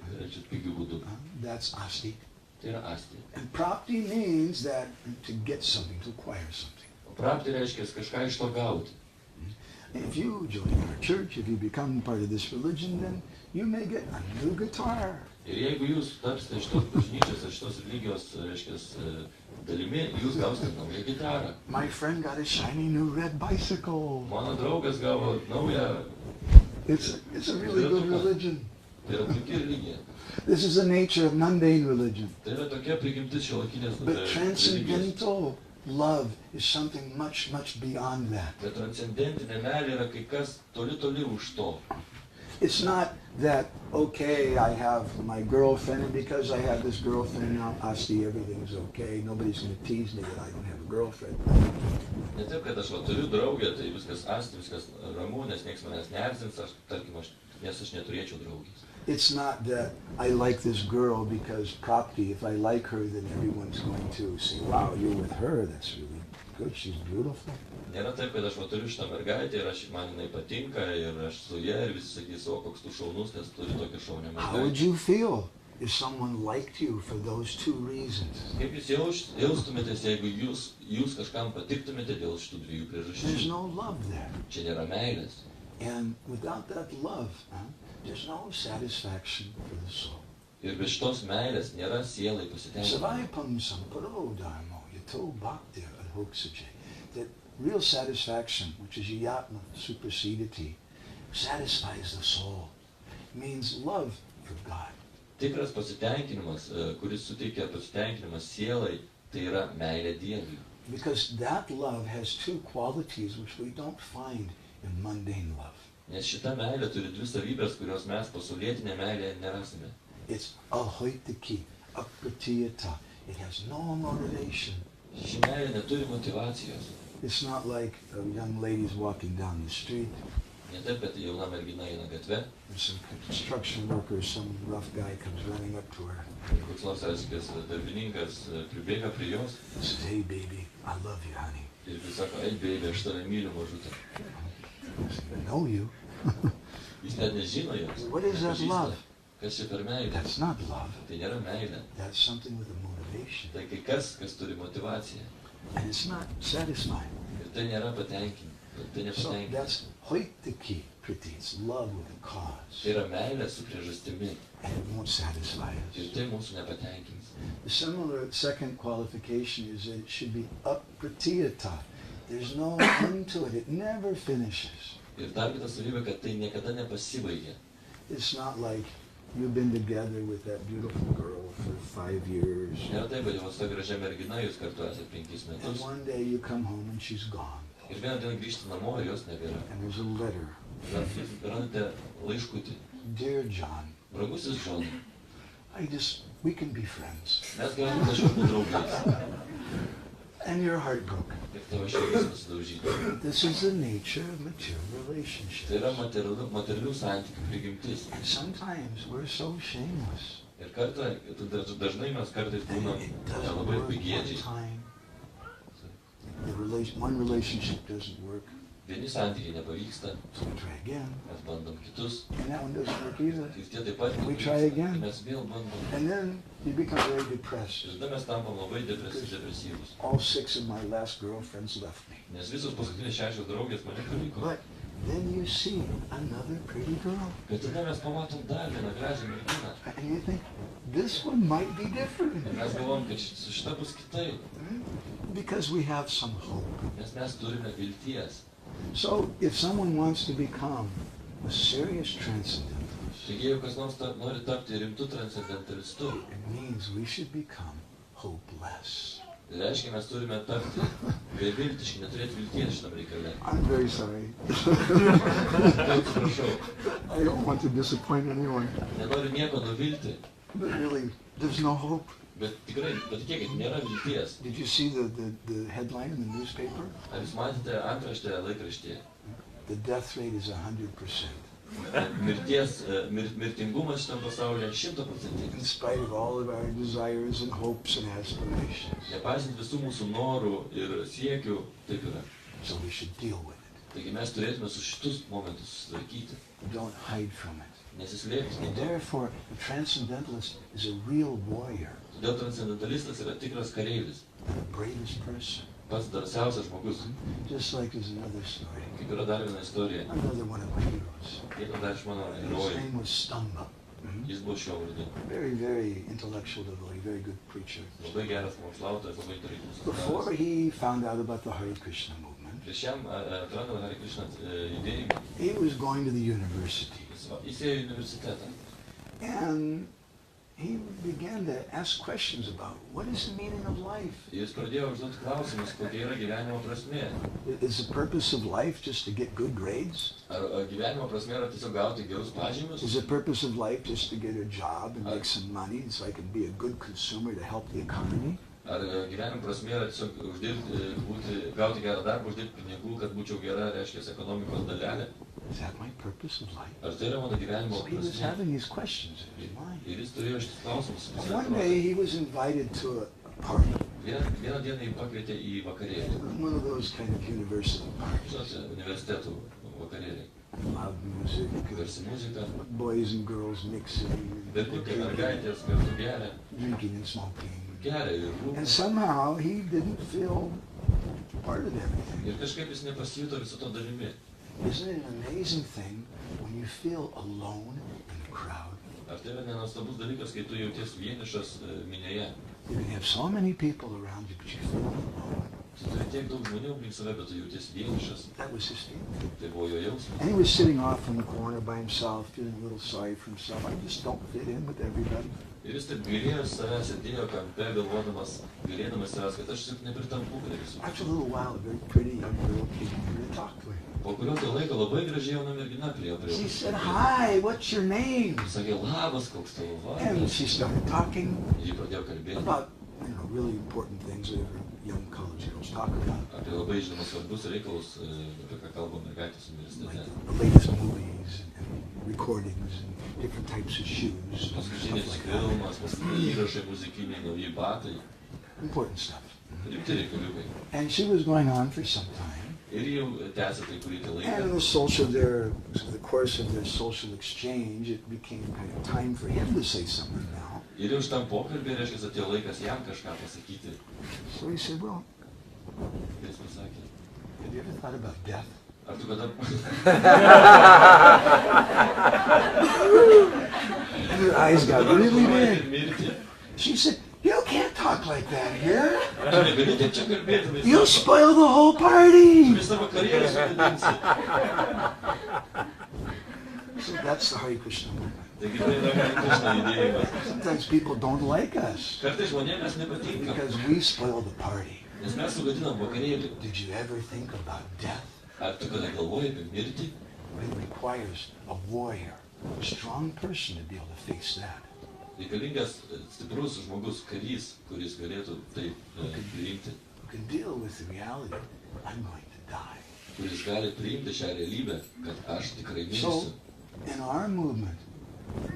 pigių būdų. That's asti. Tai yra asti. And prapti means that to get something, to acquire something. O prapti reiškia kažką iš to gauti. If you join our church, if you become part of this religion, then you may get a new guitar. Ir jeigu jūs tapsite šitos bažnyčios ar šitos religijos, reiškia, dalimi, jūs gausite naują gitarą. My friend got a shiny new red bicycle. Mano draugas gavo naują. It's a really good religion. Tai yra puikia religija. This is the nature of mundane religion. Tai yra tokia prigimtis šiuolaikinės But religijos. transcendental love is something much, much beyond that. Bet transcendentinė meilė yra kai kas toli už to. It's not that, okay, I have my girlfriend, and because I have this girlfriend now, Asti, everything's okay. Nobody's going to tease me that I don't have a girlfriend. Ne taip, kad aš turiu draugę, tai viskas asti, viskas ramu, nes nieks manęs neerzins, nes aš neturėčiau draugės. It's not that I like this girl because Prapti, if I like her, then everyone's going to say, wow, you're with her, that's really good, she's beautiful. Nėra taip, kad aš turiu šitą mergaitę ir man jinai patinka ir aš su ja ir visi sakys, o koks tu šaunus, nes turi tokią šaunę How would mergaitę. you feel if someone liked you for those two reasons? Kaip jūs jaustumėtės, jeigu jūs kažkam patiktumėte dėl šitų dviejų There's priežasčių? no love there. Čia nėra meilės. And without that love, there's no satisfaction for the soul. Ir be šitos meilės nėra sielai pasitenkinimo. Savaipam samparo dharmo yato bhakti adhoksache. That real satisfaction, which is yatma supersedity, satisfies the soul. It means love for God. Tikras pasitenkinimas, kuris suteikia pasitenkinimas sielai, tai yra meilė Dievui. Because that love has two qualities which we don't find in mundane love. Nes šita meilė turi dvi savybės, kurios mes pasaulietinė meilė nerasime. It's ahoitiki, apratiyata. It has no motivation. Ši meilė neturi motyvacijos. It's not like a young lady's walking down the street. Ne taip, kad jauna mergina eina gatve, There's some construction workers, some rough guy comes running up to her koks nors aiškės darbininkas pribėga prie jos and says, hey baby, I love you, honey. ir vis sako, ei, baby, aš tave myliu, mažutė. I said, I know you. Jis net nežino jos. What is that nepažįsta. love? Kas čia per meilė? That's not love. Tai nėra meilė. That's something with a motivation. Tai kai kas turi motyvaciją. And it's not satisfying. Ir tai nėra patenkinti. Tai So nepatenkinti. that's hoitiki priti. It's love with a cause. Tai yra meilė su priežastimi. And it won't satisfy us. Ir tai mūsų nepatenkins. The similar second qualification is that it should be apratiyata. There's no end to it. It never finishes. Ir dar kita savybė, kad tai niekada nepasibaigia. It's not like you've been together with that beautiful girl for 5 years. Nėra taip, kad jau su ta gražia mergina jūs kartu esate 5 And metus. one day you come home and she's gone. Ir vieną dieną grįžti namo ir jos nebėra. And there's a letter. Randate laiškutį. Dear John, Brangusis Džonai, we can be friends. mes galime kažkur būti draugais. And you're heartbroken. Ir tavo širdis pasidaužyta. This is the nature of material relationships. Tai yra materialių santykių prigimtis. Sometimes we're so shameless. Ir dažnai mes kartais būnam And it doesn't labai work one pigėdžiai. time. One relationship doesn't work. Vieni santykiai nepavyksta, So we try again. mes bandom kitus. And that one doesn't work either. Ir tie taip pat We try nepavyksta. again. Ir mes vėl bandom. And then you become very depressed. Ir tada mes tampam labai depresyvūs. All 6 of my last girlfriends left me. Nes visos paskutinės 6 draugės mane paliko. But then you see another pretty girl. Bet tada mes pamatom dar vieną gražią merginą. And you think, this one might be different. Ir mes galvom, kad su šita bus kitaip. Because we have some hope. Nes mes turime vilties. So if someone wants to become a serious transcendentalist, Taigi, jeigu kas nors nori tapti rimtų transcendentalistu, it means we should become hopeless. tai reiškia, mes turime tapti beviltiški, neturėti vilties šitam reikale. I'm very sorry. Tai atsiprašau, I don't want to disappoint anyone. nenoriu nieko nuvilti, But really, there's no hope. bet tikrai, patikėkit, nėra vilties. Did you see the headline in the newspaper? Ar jūs matėte antraštę laikraštyje? The death rate is 100%. Mirtingumas šitam pasaulyje 100%. In spite of all of our desires and hopes and aspirations. Nepaisant visų mūsų norų ir siekių, taip yra. So we should deal with it. Taigi mes turėtume su šitus momentus susitvarkyti, Don't hide from it. nesislėpti nuo And to. therefore, the transcendentalist is a real warrior, Todėl transcendentalistas yra tikras kareivis, the bravest person. pats drąsiausias žmogus. Just like there's another story. Kaip yra dar viena istorija. Another one of my heroes. Vienas dar iš mano His herojų. name was Stamba. Jis buvo šio vardu. Very, very intellectual devotee, very good preacher. Labai geras mokslautojas, labai gerai Before mūsų. he found out about the Hare Krishna movement, Prieš jam atrandant Hare Krishna judėjimą, he was going to the university. jis ėjo į universitetą. And he began to ask questions about what is the meaning of life? Jis pradėjo užduoti klausimus, kokia yra gyvenimo prasmė. Is the purpose of life just to get good grades? Ar gyvenimo prasmė yra tiesiog gauti gerus pažymius? Is the purpose of life just to get a job and make some money so I can be a good consumer to help the economy? Ar gyvenimo prasmė yra tiesiog gauti gerą darbą, uždirbti pinigų, kad būčiau gera, reiškia, ekonomikos dalelė? Is that my purpose of life? Ar tai yra mano gyvenimo So he was prasmė? having these questions in his mind. Ir jis turėjo šitus klausimus. And one day he was invited to a party, Vieną dieną jį pakvietė į vakarėlį. one of those kind of university parties. Žinote, universitetų vakarėliai. Loud music, Garsi muzika, boys and girls mixing, berniukai, mergaitės, kartu geria. drinking and smoking. Geria ir rūko. And somehow he didn't feel part of everything. Ir kažkaip jis nepasijuto viso to dalimi. Isn't it an amazing thing when you feel alone in a crowd? Ar tai yra nenuostabus dalykas, kai tu jauties vienišas minėje? You can have so many people around you, but you feel alone. Tu turi tiek daug žmonių aplink save, bet tu jauties vienišas. That was his feeling. Tai buvo jo jausmas. And he was sitting off in the corner by himself, feeling a little sorry for himself. I just don't fit in with everybody. Ir jis taip gailėjo savęs, sėdėjo kampe, galvodamas, gailėdamas savęs, kad aš tik nepritampu prie visų. After a little while, a very pretty young girl came over to talk to him. Po kurio tai laiko labai gražiai jauna mergina priėjo prie She jo. said, "Hi, what's your name?" Jis sakė, labas, koks tavo And vardas. she started talking Ji pradėjo kalbėti about, really important things that young college girls talk about, apie labai žinomus svarbus reikalus, apie ką kalba mergaitės like universitete. the latest movies and recordings and different types of shoes, and Paskutinis stuff like that. filmas, paskutiniai įrašai muzikiniai, nauji batai, Important stuff. rimti reikaliukai. And she was going on for some time. Ir jau tęsė tai kurį tai And in laiką. the course of their social exchange, it became kind of time for him to say something now. Ir jau šitam pokalbį, reiškia, atėjo laikas jam kažką pasakyti. So he said, "Well, Ir jis pasakė, have you ever thought about death?" ar tu kada... And her eyes got really Ir big. mirti. She said, "You can't talk like that here. Tu negali tiek čia kalbėti, You'll spoil the whole party." visą vakarėlį sugadinsi. So that's the Hare Krishna movement. Taigi tai yra Hare Krishna judėjimas. Sometimes people don't like us Kartais žmonėms nepatinka, because we spoil the party. nes mes sugadinam vakarėlį. Did you ever think about death? Ar tu kada galvoji apie mirtį? It requires a warrior, a strong person to be able to face that. Reikalingas stiprus žmogus, karys, kuris galėtų tai priimti, Who can deal with the reality, I'm going to die. kuris gali priimti šią realybę, kad aš tikrai So, mirsiu. in our movement,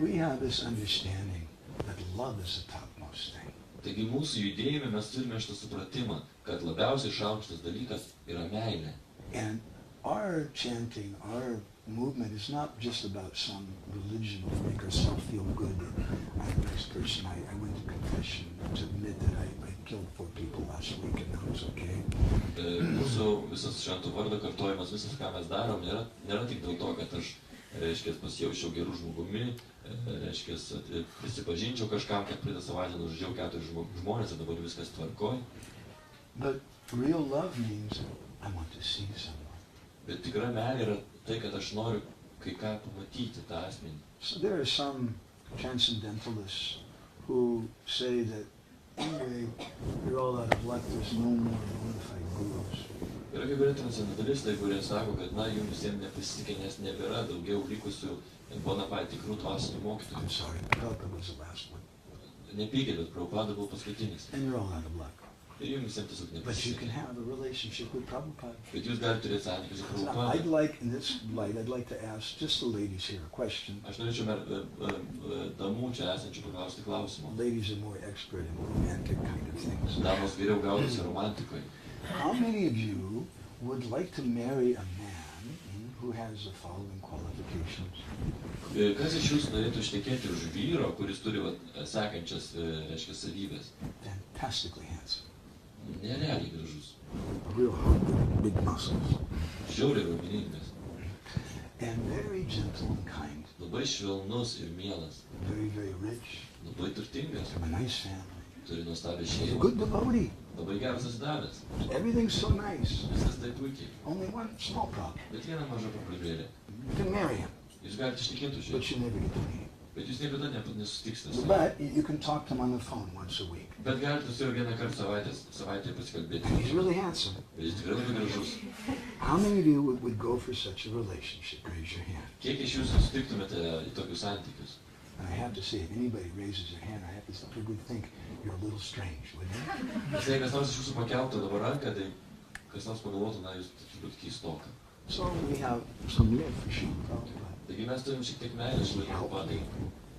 we have this understanding that love is the topmost thing. Taigi mūsų judėjime mes turime šitą supratimą, kad labiausiai išaukštas dalykas yra meilė. And our chanting, our movement is not just about some religion to make ourselves feel good. I'm a nice person. I went to confession to admit that I killed 4 people last week and now it's okay. Mūsų visas švento vardo kartojimas, visas ką mes darom, nėra tik dėl to, kad aš, reiškia, pasijaučiau gerų žmogumi, reiškia, prisipažinčiau kažkam, kad praeitą savaitę nužudžiau 4 žmonės ir dabar viskas tvarkoj. But real love means I want to see someone. Bet tikra meilė yra tai, kad aš noriu kai ką pamatyti tą asmenį. So there are some transcendentalists who say that anyway, you're all out of luck, there's no more bona fide gurus. Yra kai kurie transcendentalistai, kurie sako, kad na, jums visiems nepasitikė, nes nebėra daugiau likusių bona fide tikrų dvasinių mokytojų. I'm sorry, Prabhupada was the last one. Nepykit, bet Prabhupada buvo paskutinis. And you're all out of luck. Ir jums visiems tiesiog But you can nepasitikė. have a relationship with Prabhupada. Bet jūs galite turėti santykius su Now, I'd Prabhupada. like, in this light, I'd like to ask just the ladies here a question. Aš norėčiau damų čia esančių paklausti klausimą. Ladies are more expert in romantic kind of things. Damos geriau gaudasi romantikoje. How many of you would like to marry a man who has the following qualifications? Kas iš jūsų norėtų ištekėti už vyro, kuris turi sekančias, reiškia, savybės? Fantastically handsome. Nerealiai gražus. Real hard, big muscles. Žiauriai raumeningas. And very gentle and kind. Labai švelnus ir mielas. Very, very rich. Labai turtingas. From a nice family. Turi nuostabią He's a šeimą. good devotee. Labai geras atsidavęs. Everything's so nice. Viskas taip puikiai. Only one small problem. Bet viena maža problemėlė. You can marry him, Jūs galite ištekėti už but jį. you never get to meet him. Bet jūs niekada nesutiksite su juo. But you can talk to him on the phone once a week. Bet galite su juo vieną kartą savaitėje pasikalbėti. And he's really handsome. Bet jis tikrai labai gražus. How many of you would go for such a relationship? Raise your hand. Kiek iš jūsų sutiktumėte į tokius santykius? And I have to say, if anybody raises their hand, I have to say, people would think you're a little strange, wouldn't you? Nes jei kas nors iš jūsų pakeltų dabar ranką, tai kas nors pagalvotų, na, jūs turbūt keistoka. So we have some love for Srila Prabhupada. Taigi mes turim šiek tiek meilės šilai Prabhupadai.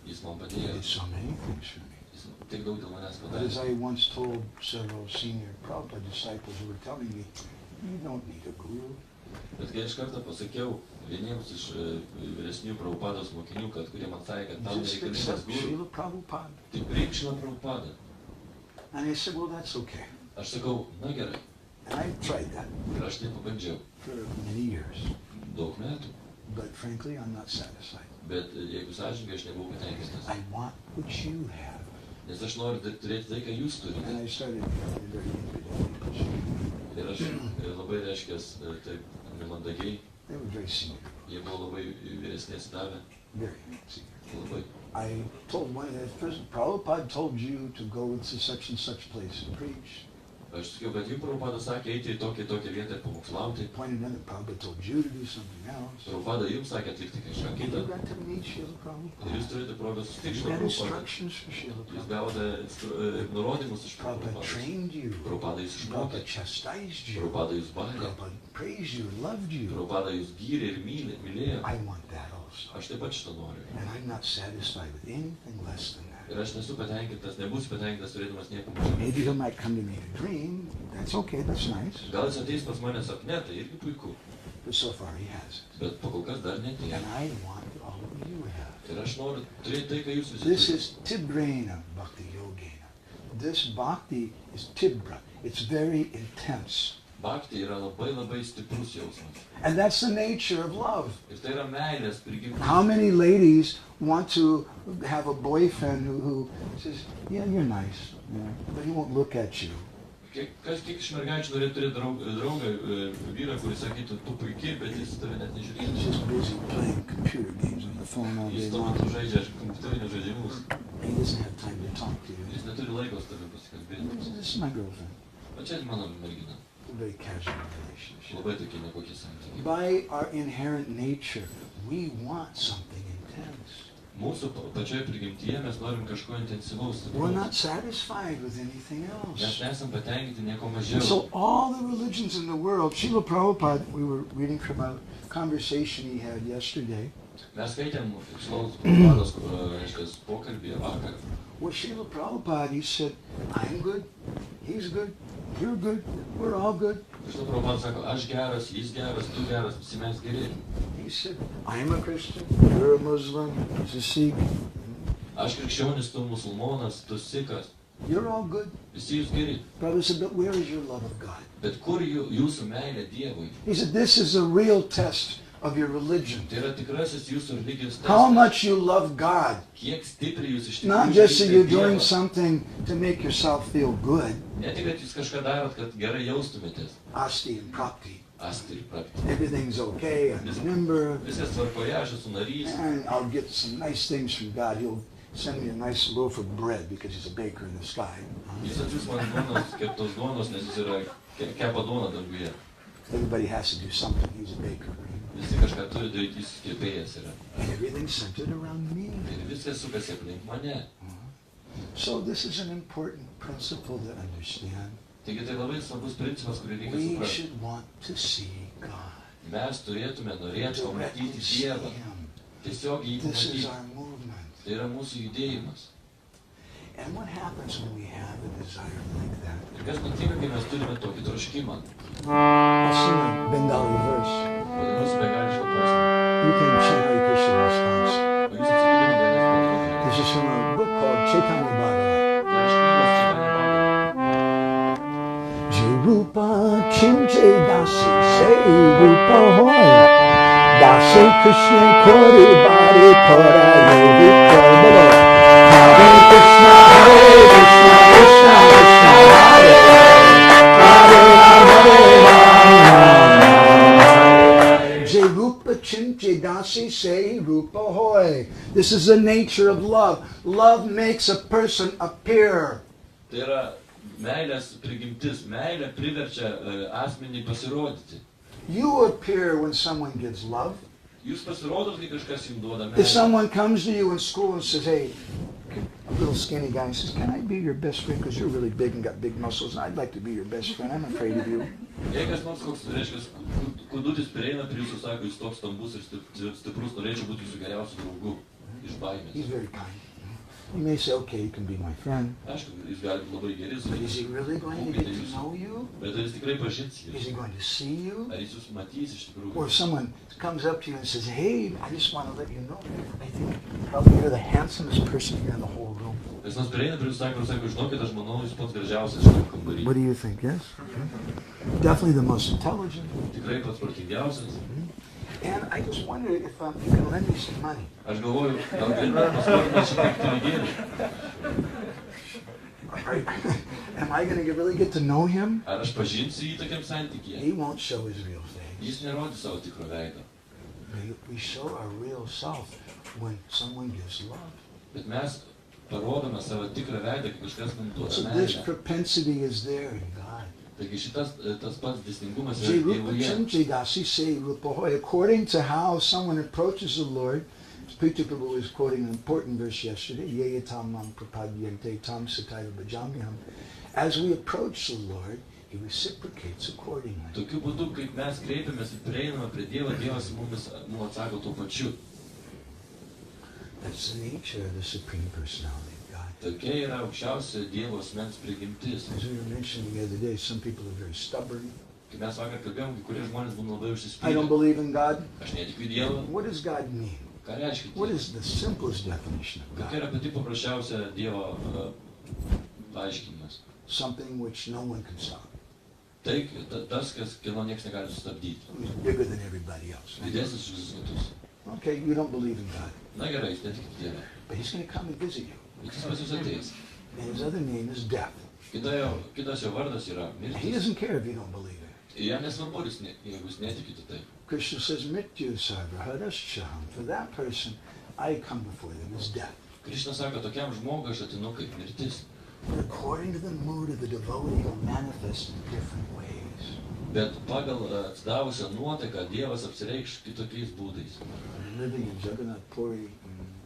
Jis man He padėjo. did so many things for me. Jis tiek daug dėl manęs But as padarė. I once told several senior Prabhupada disciples who were telling me, you don't need a guru. Bet kai iš karto pasakiau vieniems iš vyresnių Prabhupados mokinių, kurie man sakė, kad tau Just nereikalingas accept guru, Srila Prabhupada. tai priimk Šilą Prabhupadą. And I said, well, that's okay. Aš sakau, na gerai. And I tried that Ir aš tai pabandžiau. for many years. Daug metų. But frankly, I'm not satisfied. Bet jeigu sąžininkai, aš nebuvau patenkintas. I want what you have. Nes aš noriu turėti tai, ką jūs And turite. I started being very intimate. Ir aš labai reiškęs taip nemandagiai. They were very senior. Jie buvo labai vyresnės davę. Very senior. Labai. I told one of the first, Prabhupada told you to go to such and such place and preach. Aš sakiau, kad jums Prabhupada sakė eiti į tokią vietą ir pamokslauti. Pointed out that Prabhupada told you to do something else. Prabhupada jums sakė atlikti kažką And kitą. you got to meet Srila Ir Prabhupada. jūs turite progą susitikti You su got Prabhupada. instructions for Srila Jūs Prabhupada. gavote nurodymus iš Prabhupada Prabhupada. trained you. Prabhupada jūs išmokė. Prabhupada chastised you. Prabhupada jūs barė. Prabhupada praised you, loved you. Prabhupada jūs gyrė ir mylėjo. I want that also. Aš taip pat šitą noriu. And I'm not satisfied with anything less than that. Ir aš nesu patenkintas, nebūsiu patenkintas turėdamas nieko mažiau. Maybe he might come to me in a dream. That's okay, that's nice. Gal jis ateis pas mane sapne, tai irgi puiku. But so far he hasn't. Bet pakol kas dar netėjo. And I want all of you have. Ir aš noriu turėti tai, ką jūs visi This turite. is Tibrena Bhakti Yogena. This bhakti is Tibra. It's very intense. Bhakti yra labai stiprus jausmas. And that's the nature of love. Ir tai yra meilės prigimtis. How many ladies want to have a boyfriend who says, yeah, you're nice, but he won't look at you. Kiek iš mergaičių norėtų turėti draugą, vyrą, kuris sakytų, tu puikiai, bet jis tave net nežiūrėtų. He's just busy playing computer games on the phone all day Jis tuo long. metu žaidžia kompiuterinius žaidimus. He doesn't have time to talk to you. Jis neturi laiko su tavimi pasikalbėti. This is my girlfriend. O čia mano mergina. A very casual relationship. Labai tokie nekokie santykiai. By our inherent nature, we want something intense. Mūsų pačioje prigimtyje mes norim kažko intensyvaus. We're not satisfied with anything Mes else. nesam patenkinti nieko And mažiau. so all the religions in the world, Srila Prabhupada, we were reading from a conversation he had yesterday, Mes skaitėm Šlaus Prabhupados, reiškia, pokalbį vakar. where Srila Prabhupada, he said, I'm good, he's good, you're good, we're all good. Šlaus Prabhupadas sako, aš geras, jis geras, tu geras, visi mes geri. He said, I'm a Christian, you're a Muslim, he's a Sikh, Aš krikščionis, tu musulmonas, tu sikas, you're all good. visi jūs geri. Brother said, but where is your love of God? Bet kur jūsų meilė Dievui? He said, this is a real test of your religion. Tai yra tikrasis jūsų religijos How testas. much you love God. Kiek stipriai jūs iš Not tikrųjų just that you're mylite doing Dievą. something to make yourself feel good, Ne tik, kad jūs kažką darot, kad gerai jaustumėtės. asti and prakti. Asti ir prakti. Everything's okay, I'm a member, Viskas tvarkoje, aš esu narys. and I'll get some nice things from God. He'll send me a nice loaf of bread because he's a baker in the sky. Jis atsiūs man duonos, keptos duonos, nes jis yra kepa duoną danguje. Everybody has to do something. He's a baker. Visi kažką turi daryti, jis kepėjas yra. And everything's centered around me. Ir viskas sukasi aplink mane. So this is an important principle to understand. Taigi tai labai svarbus principas, kurį reikia We suprasti. should want to see God. Mes turėtume norėti Directly pamatyti see Dievą. Him. Tiesiog jį This is pamatyti. our movement. Tai yra mūsų judėjimas. And what happens when we have a desire like that? Ir kas nutinka, kai mes turime tokį troškimą? I'll sing a Bengali verse. Vadinasi, begališko posmą. You can chant Hare Krishna in response. O jūs atsakydami galės This is from a book called Chaitanya Bhagavat. Tai iš knygos Chaitanya Bhagavat. Jai Rupa Chinche Dasi Say Rupa Hoy Dasi Krishna Kori Bari Kora Yogi Kora Hare Krishna Krishna Krishna Hare Hare Ram Jai Rupa Chinche Dasi Say Rupa Hoy. This is the nature of love. Love makes a person appear. Tai yra meilės prigimtis. Meilė priverčia asmenį pasirodyti. You appear when someone gives love. Jūs pasirodot, kai kažkas jums duoda If meilę. someone comes to you in school and says, hey, a little skinny guy and says, can I be your best friend because you're really big and got big muscles and I'd like to be your best friend. I'm afraid of you. Jei kas nors koks, reiškia, kudutis prieina prie jūsų, sako, jūs toks stambus ir stiprus, norėčiau būti jūsų geriausiu draugu iš He's baimės. very kind. You may say, okay, you can be my friend. Aišku, jūs galite labai geri su But is he jais, really going to get to know you? bet ar jis tikrai pažins Is jūs? he going to see you? Ar jis jūs matys iš tikrųjų? Or if someone comes up to you and says, hey, I just want to let you know, I think probably you're the handsomest person here in the whole room. Kas nors prieina prie jūsų, sako, žinokit, aš manau, jūs pats gražiausias šitam kambarį. What do you think? Yes? Definitely the most intelligent. Tikrai pats protingiausias. And I just wonder if you can lend me some money. Aš galvoju, gal galime paskolint šiek tiek pinigėlių. Am I going to really get to know him? Ar aš pažinsiu jį tokiam santykyje? He won't show his real face. Jis nerodys savo tikro veido. We show our real self when someone gives love. Bet mes parodome savo tikrą veidą, kai kažkas mums So duoda this meilę. propensity is there in God. Taigi šitas tas pats dėsningumas Jai yra Rupa Dievuje. Chinche Dasi Say Rupa Hoy. According to how someone approaches the Lord, Priti Prabhu was quoting an important verse yesterday, Ye tam mam prapadyante tam sataya bhajamyam. As we approach the Lord, He reciprocates accordingly. Tokiu būdu, kaip mes kreipiamės ir prieiname prie Dievo, Dievas mums atsako tuo pačiu. That's the nature of the Supreme Personality of God. Tokia yra aukščiausia Dievo asmens prigimtis. As we were mentioning the other day, some people are very stubborn. Kai mes vakar kalbėjom, kai kurie žmonės būna labai I don't užsispyrę. believe in God. Aš netikiu į Dievą. What does God mean? Ką reiškia? What is the simplest definition of Kokia God? yra pati paprasčiausia Dievo paaiškinimas? Something which no one can stop. Tai tas, kieno niekas negali sustabdyti. Who's bigger than everybody else. Didesnis už visus kitus. Okay, you don't believe in God, Na gerai, jūs netikite Dievą. but He's going to come and visit you. Bet jis pas jūs ateis. And His other name is death. Kitas jo vardas yra He mirtis. doesn't care if you don't believe it. Jam nesvarbu, jeigu jūs netikite tai. Krishna says, Mrityu sarvahadaschaham. For that person, I come before them as death. Krišna sako, tokiam žmogui aš atinu kaip mirtis. But according to the mood of the devotee, he'll manifest in different ways. Bet pagal atsidavusią nuotaiką Dievas apsireikš kitokiais būdais. I'm living in Jagannath Puri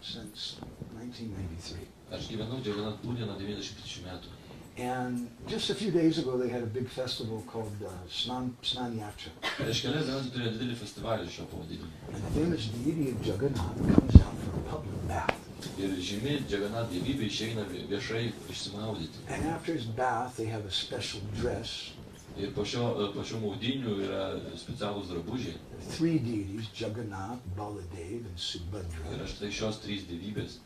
since 1993. Aš gyvenau Jagannath Puri nuo 93 metų. And just a few days ago, they had a big festival called Snan Yatra. Prieš kelias dienas turėjo didelį festivalį šio pavadinimu. And the famous deity of Jagannath comes out for a public bath. Ir žymi Jagannath dievybė išeina viešai išsimaudyti. And after his bath, they have a special dress. Ir po šių maudynių yra specialūs drabužiai. There are three deities, Jagannath, Baladev, and Subhadra. Ir štai šios trys dievybės,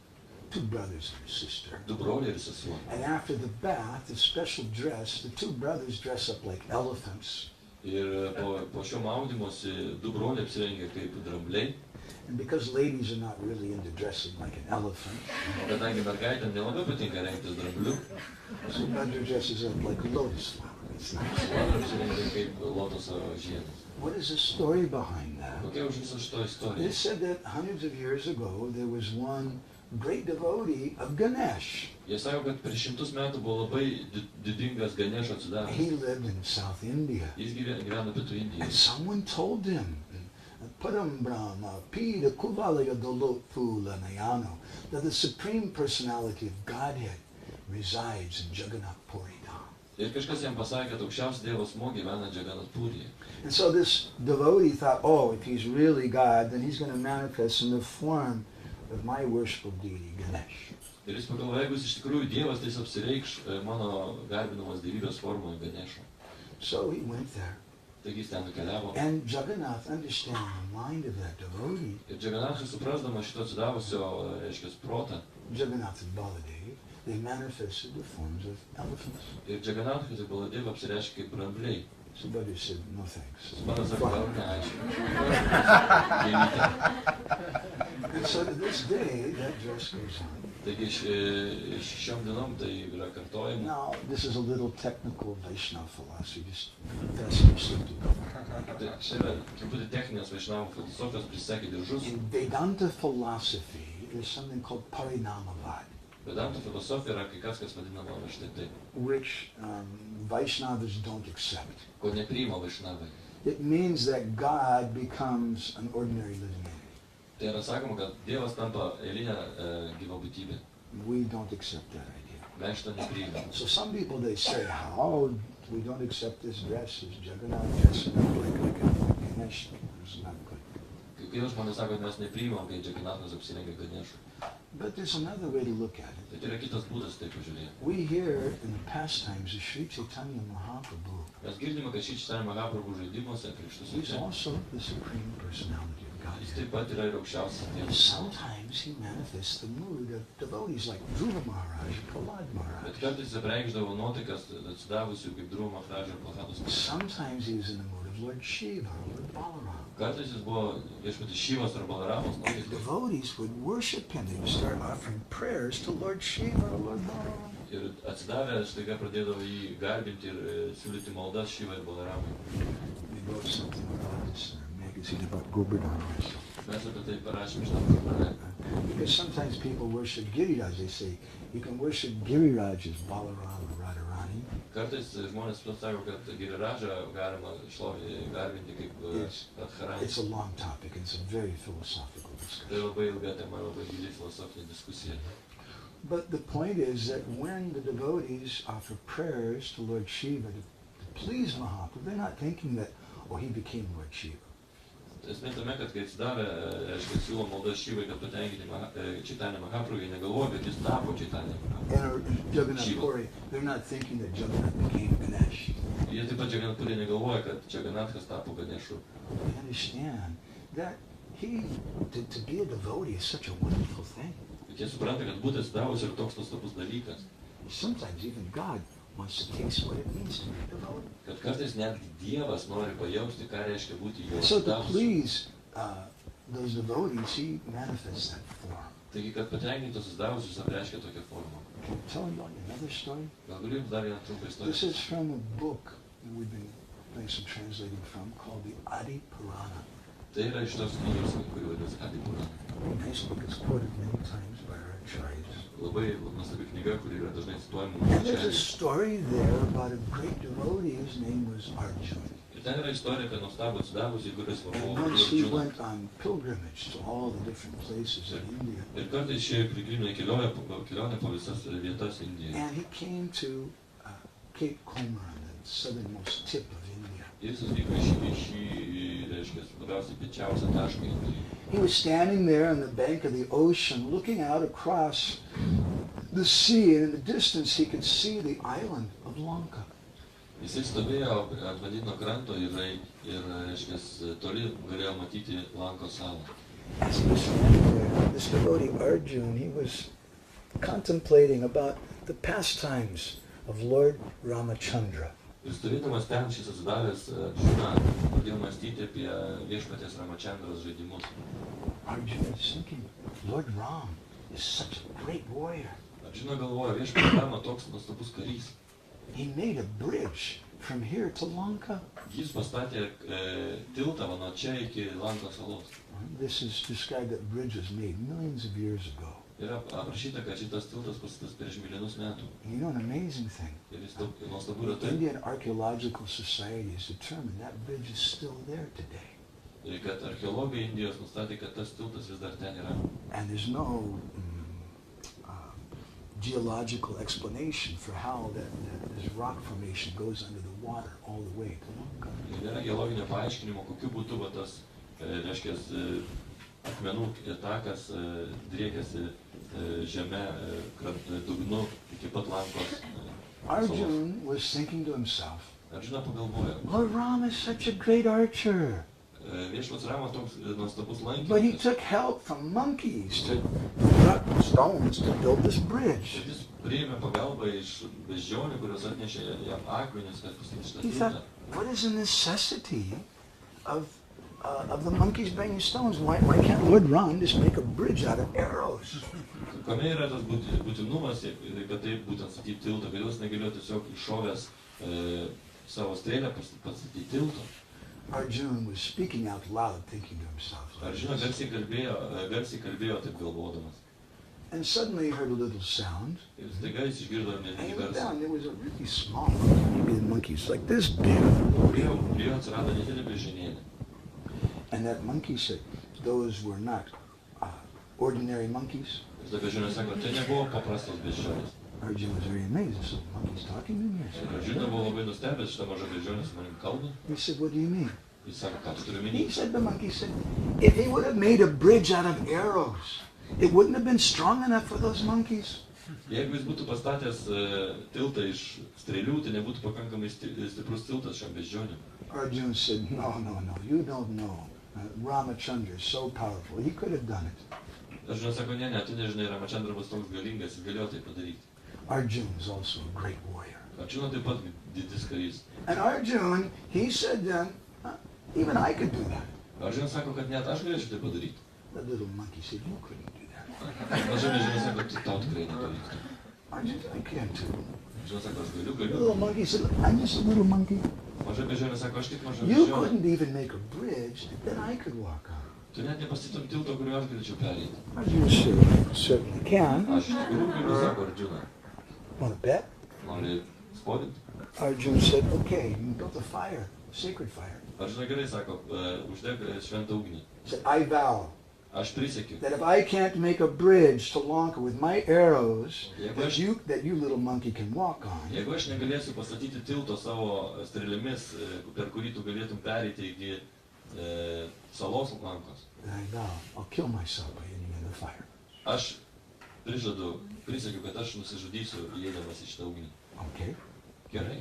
Two brothers and a sister. du broliai ir sesuo. And after the bath, the special dress, the two brothers dress up like elephants. Ir po šio maudymosi du broliai apsirengia kaip drambliai. And because ladies are not really into dressing like an elephant, O kadangi mergaitėm nelabai patinka rengtis drambliu, Subhadra dresses up like a lotus flower. It's nice. Subhadra apsirengia kaip lotoso žiedas. What is the story behind that? Kokia už viso šito It istorija? said that hundreds of years ago, there was one great devotee of Ganesh. Jie sako, kad prieš 100 metų buvo labai didingas Ganešo atsidavimas. He lived in South India. Jis gyveno Pietų And Indijoje. someone told him, Param Brahma, Pida Kuvalaya Dolotula Nayano, that the Supreme Personality of Godhead resides in Jagannath Puri Dham. Ir kažkas jam pasakė, kad aukščiausias Dievo asmuo gyvena Jagannath Puryje. And so this devotee thought, oh, if he's really God, then he's going to manifest in the form of my worshipful deity, Ganesh. Ir jis pagalvojo, jeigu jis iš tikrųjų Dievas, tai jis apsireikš mano garbinamas dievybės formoje Ganešo. So he went there. Taigi jis ten nukeliavo. And Jagannath, understanding the mind of that devotee, Ir Jagannathas suprasdamas šito atsidavusio, reiškia, protą. Jagannatha and Baladev, they manifested the forms of elephants. Ir Jagannathas ir Baladeva apsireiškia kaip drambliai. Somebody said, no thanks. Mano sako, gal ne, ačiū. And so to this day, that dress goes on. Taigi šiom dienom tai yra kartojama. Now, this is a little technical Vaishnava philosophy, just fasten your seatbelt. Tai čia yra truputį techninės Vaišnavų filosofijos prisegė diržus. In Vedanta philosophy, there's something called Parinamavad, Vedantų filosofija yra kai kas vadinama va štai taip, which Vaishnavas don't accept. ko nepriima Vaišnavai. It means that God becomes an ordinary living entity. Tai yra sakoma, kad Dievas tampa eilinė gyva būtybė. We don't accept that idea. Mes šito nepriimame. So some people, they say, how we don't accept this dress, is Jagannath dressing up like a Ganesh. It's not good. Kai kurie žmonės sako, kad mes nepriimam, kai Jagannathas apsirengia Ganešu. But there's another way to look at it. Tai yra kitas būdas taip pažiūrėti. We hear in the pastimes of Sri Chaitanya Mahaprabhu, Mes girdime, kad šį Chaitanya Mahaprabhu žaidimuose he's krikštus. also the Supreme Personality of Jis Godhead. taip pat yra ir aukščiausias And Dievas. sometimes he manifests the mood of devotees like Dhruva Maharaj, Prahlad Maharaj. Bet kartais jis apreikšdavo nuotaikas atsidavusių kaip Dhruva Maharaj ir Prahladas Maharaj. Sometimes he was in the mood of Lord Shiva or Lord Balaram. Kartais jis buvo viešpatis Šyvas ar Balaramos And nuotaikas. devotees would worship him. They would start offering prayers to Lord Shiva or Lord Balaram. Ir atsidavę staiga pradėdavo jį garbinti ir siūlyti maldas Šyvai ir Balaramui. We wrote something about this in our magazine about Govardhan also. Mes apie tai parašėme šitą programą. Because sometimes people worship Giriraj. They say, you can worship Giriraj as Balaram or Radharani. Kartais žmonės sako, kad Giriražą galima garbinti kaip Radharani. It's a long topic. It's a very philosophical Tai discussion. labai ilga tema, labai gili filosofinė diskusija. But the point is that when the devotees offer prayers to Lord Shiva to please Mahaprabhu, they're not thinking that, oh, he became Lord Shiva. Esmė tame, kad kai atsidavę, reiškia, siūlo maldas Šyvai, kad patenkinti Chaitanya Mahaprabhu, jie negalvoja, kad jis tapo Chaitanya Mahaprabhu. And Jagannath Puri, they're not thinking that Jagannath became Ganesh. Jie taip pat Jagannath Puri negalvoja, kad Jagannathas tapo Ganešu. They understand that to be a devotee is such a wonderful thing. Bet jie supranta, kad būti atsidavus yra toks nuostabus dalykas. Sometimes even God wants to taste what it means to be a devotee. Kad kartais netgi Dievas nori pajausti, ką reiškia būti jo So to atsidavus. please those devotees, he manifests that form. Taigi, kad patenkintos atdavusius apreiškia tokią formą. Can I tell you another story? Gal galiu jums dar vieną trumpą This istoriją? is from a book that we've been doing some translating from called the Adi Purana. Tai yra iš tos knygos, kuri vadinasi Adi Purana. Nice book. It's quoted many times by our acharyas. Labai nuostabi knyga, kuri yra dažnai cituojama. And there's a story there about a great devotee whose name was Arjuna. Ir ten yra istorija apie nuostabų atsidavusį, kuris And buvo once he Arjuna. went on pilgrimage to all the different places in India. Ir kartais išėjo piligriminę kelionę po visas vietas Indijoje. And he came to Cape Comorin, the southernmost tip of India. Ir jis atvyko į šį, reiškia, labiausiai piečiausią tašką Indijoje. He was standing there on the bank of the ocean, looking out across the sea, and in the distance he could see the island of Lanka. Jisai stovėjo ant vandenyno kranto ir reiškia, toli galėjo matyti Lankos salą. As he was standing there, this devotee Arjuna, he was contemplating about the pastimes of Lord Ramachandra. Ir stovėdamas ten šis atsidavęs Arjuna pradėjo mąstyti apie viešpaties Ramachandros žaidimus. Arjuna is thinking, Lord Ram is such a great warrior. Arjuna galvoja, viešpaties Rama toks nuostabus karys. He made a bridge from here to Lanka. Jis pastatė tiltą nuo čia iki Lankos salos. This is described that bridge was made millions of years ago. Yra aprašyta, kad šitas tiltas pastatytas prieš milijonus metų. You know an amazing thing. Ir jis nuostabu yra The tai, Indian Archaeological Society has determined that bridge is still there today. kad archeologai Indijos nustatė, kad tas tiltas vis dar ten yra. And there's no geological explanation for how this rock formation goes under the water all the way to Lanka. Ir nėra geologinio paaiškinimo, kokiu būdu va tas, reiškia, akmenų takas driekiasi žeme dugnu iki pat Lankos salos. Arjuna was thinking to himself, Arjuna pagalvojo, Lord Ram is such a great archer, viešpats Ramas toks nuostabus but he lankininkas. took help from monkeys to cut stones to build this bridge. Ir jis priėmė pagalbą iš beždžionių, kurios atnešė jam akmenis, kad pastatyti šitą He tiltą. thought, what is the necessity of the monkeys bringing stones? Why can't Lord Ram just make a bridge out of arrows? Kame yra tas būtinumas, kad taip būtent statyti tiltą, kad jos negalėjo tiesiog iššovęs savo strėlę pastatyti tiltą. Arjuna was speaking out loud, thinking to himself. like Arjuna this. garsiai kalbėjo taip galvodamas. And suddenly he heard a little sound. Ir staiga jis išgirdo And he nedidelį went garsą. down. There was a really small monkey. Maybe the monkey's like this big. Prie jo atsirado nedidelė beždžionėlė. And that monkey said, those were not ordinary monkeys. Ir ta beždžionė sako, tai nebuvo paprastos beždžionės. Arjuna was very amazed. So the monkey's talking to me. Ir Arjuna buvo labai nustebęs, šitą mažą beždžionę su manim kalba. He said, what do you mean? Jis sako, ką tu turi He minėti? said, the monkey said, if he would have made a bridge out of arrows, it wouldn't have been strong enough for those monkeys. Jeigu jis būtų pastatęs tiltą iš strėlių, tai nebūtų pakankamai stiprus tiltas šiam beždžionėm. Arjuna said, no, you don't know. Ramachandra is so powerful. He could have done it. Arjuna sako, ne, tu nežinai, Ramachandra bus toks galingas, jis galėjo tai padaryti. Arjuna is also a great warrior. Arjuna taip pat didis karys. And Arjuna, he said then, even I could do that. Arjuna sako, kad net aš galėčiau tai padaryti. The little monkey said, you couldn't do that. Maža beždžionė sako, tau tikrai nepavyktų. Arjuna said, I can too. Arjuna sako, aš The galiu. little monkey said, I'm just a little monkey. Maža beždžionė sako, aš tik maža You beždžionė. couldn't even make a bridge that I could walk on. Tu net nepastatytum tilto, kuriuo aš galėčiau pereiti. Arjuna said, certainly can. Aš iš tikrųjų galiu, sako Arjuna. Want to bet? Nori spodinti? Arjuna said, okay, you built a fire, a sacred fire. Arjuna gerai sako, uždeg šventą ugnį. He said, I vow Aš prisiekiu. that if I can't make a bridge to Lanka with my arrows Jeigu that you little monkey can walk on, Jeigu aš negalėsiu pastatyti tilto savo strėlėmis, per kurį tu galėtum pereiti iki salos Lankos, then I vow I'll kill myself by hitting in the fire. aš prisiekiu, kad aš nusižudysiu įeidamas į šitą ugnį. Okay? Gerai.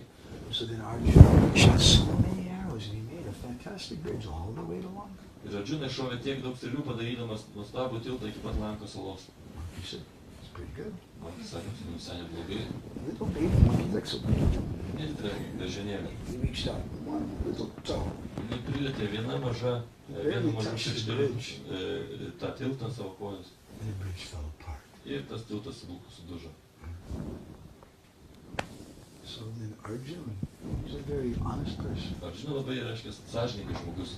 So then Arjuna shot so many arrows and he made a fantastic bridge all the way to Lanka. Ir Arjuna šovė tiek daug strėlių, padarydamas nuostabų tiltą iki pat Lankos salos. Monkey said, it's pretty good. Man sakė, visai neblogai. Little baby monkey, like so big. Nedidelė bežionėlė. He reached out one little toe. Jis prilėtė vienu mažu širdeliu tą tiltą savo kojos. And the bridge fell apart. Ir tas tiltas sudužo. So then Arjuna, he's a very honest person. Arjuna labai, reiškia, sąžininkas žmogus.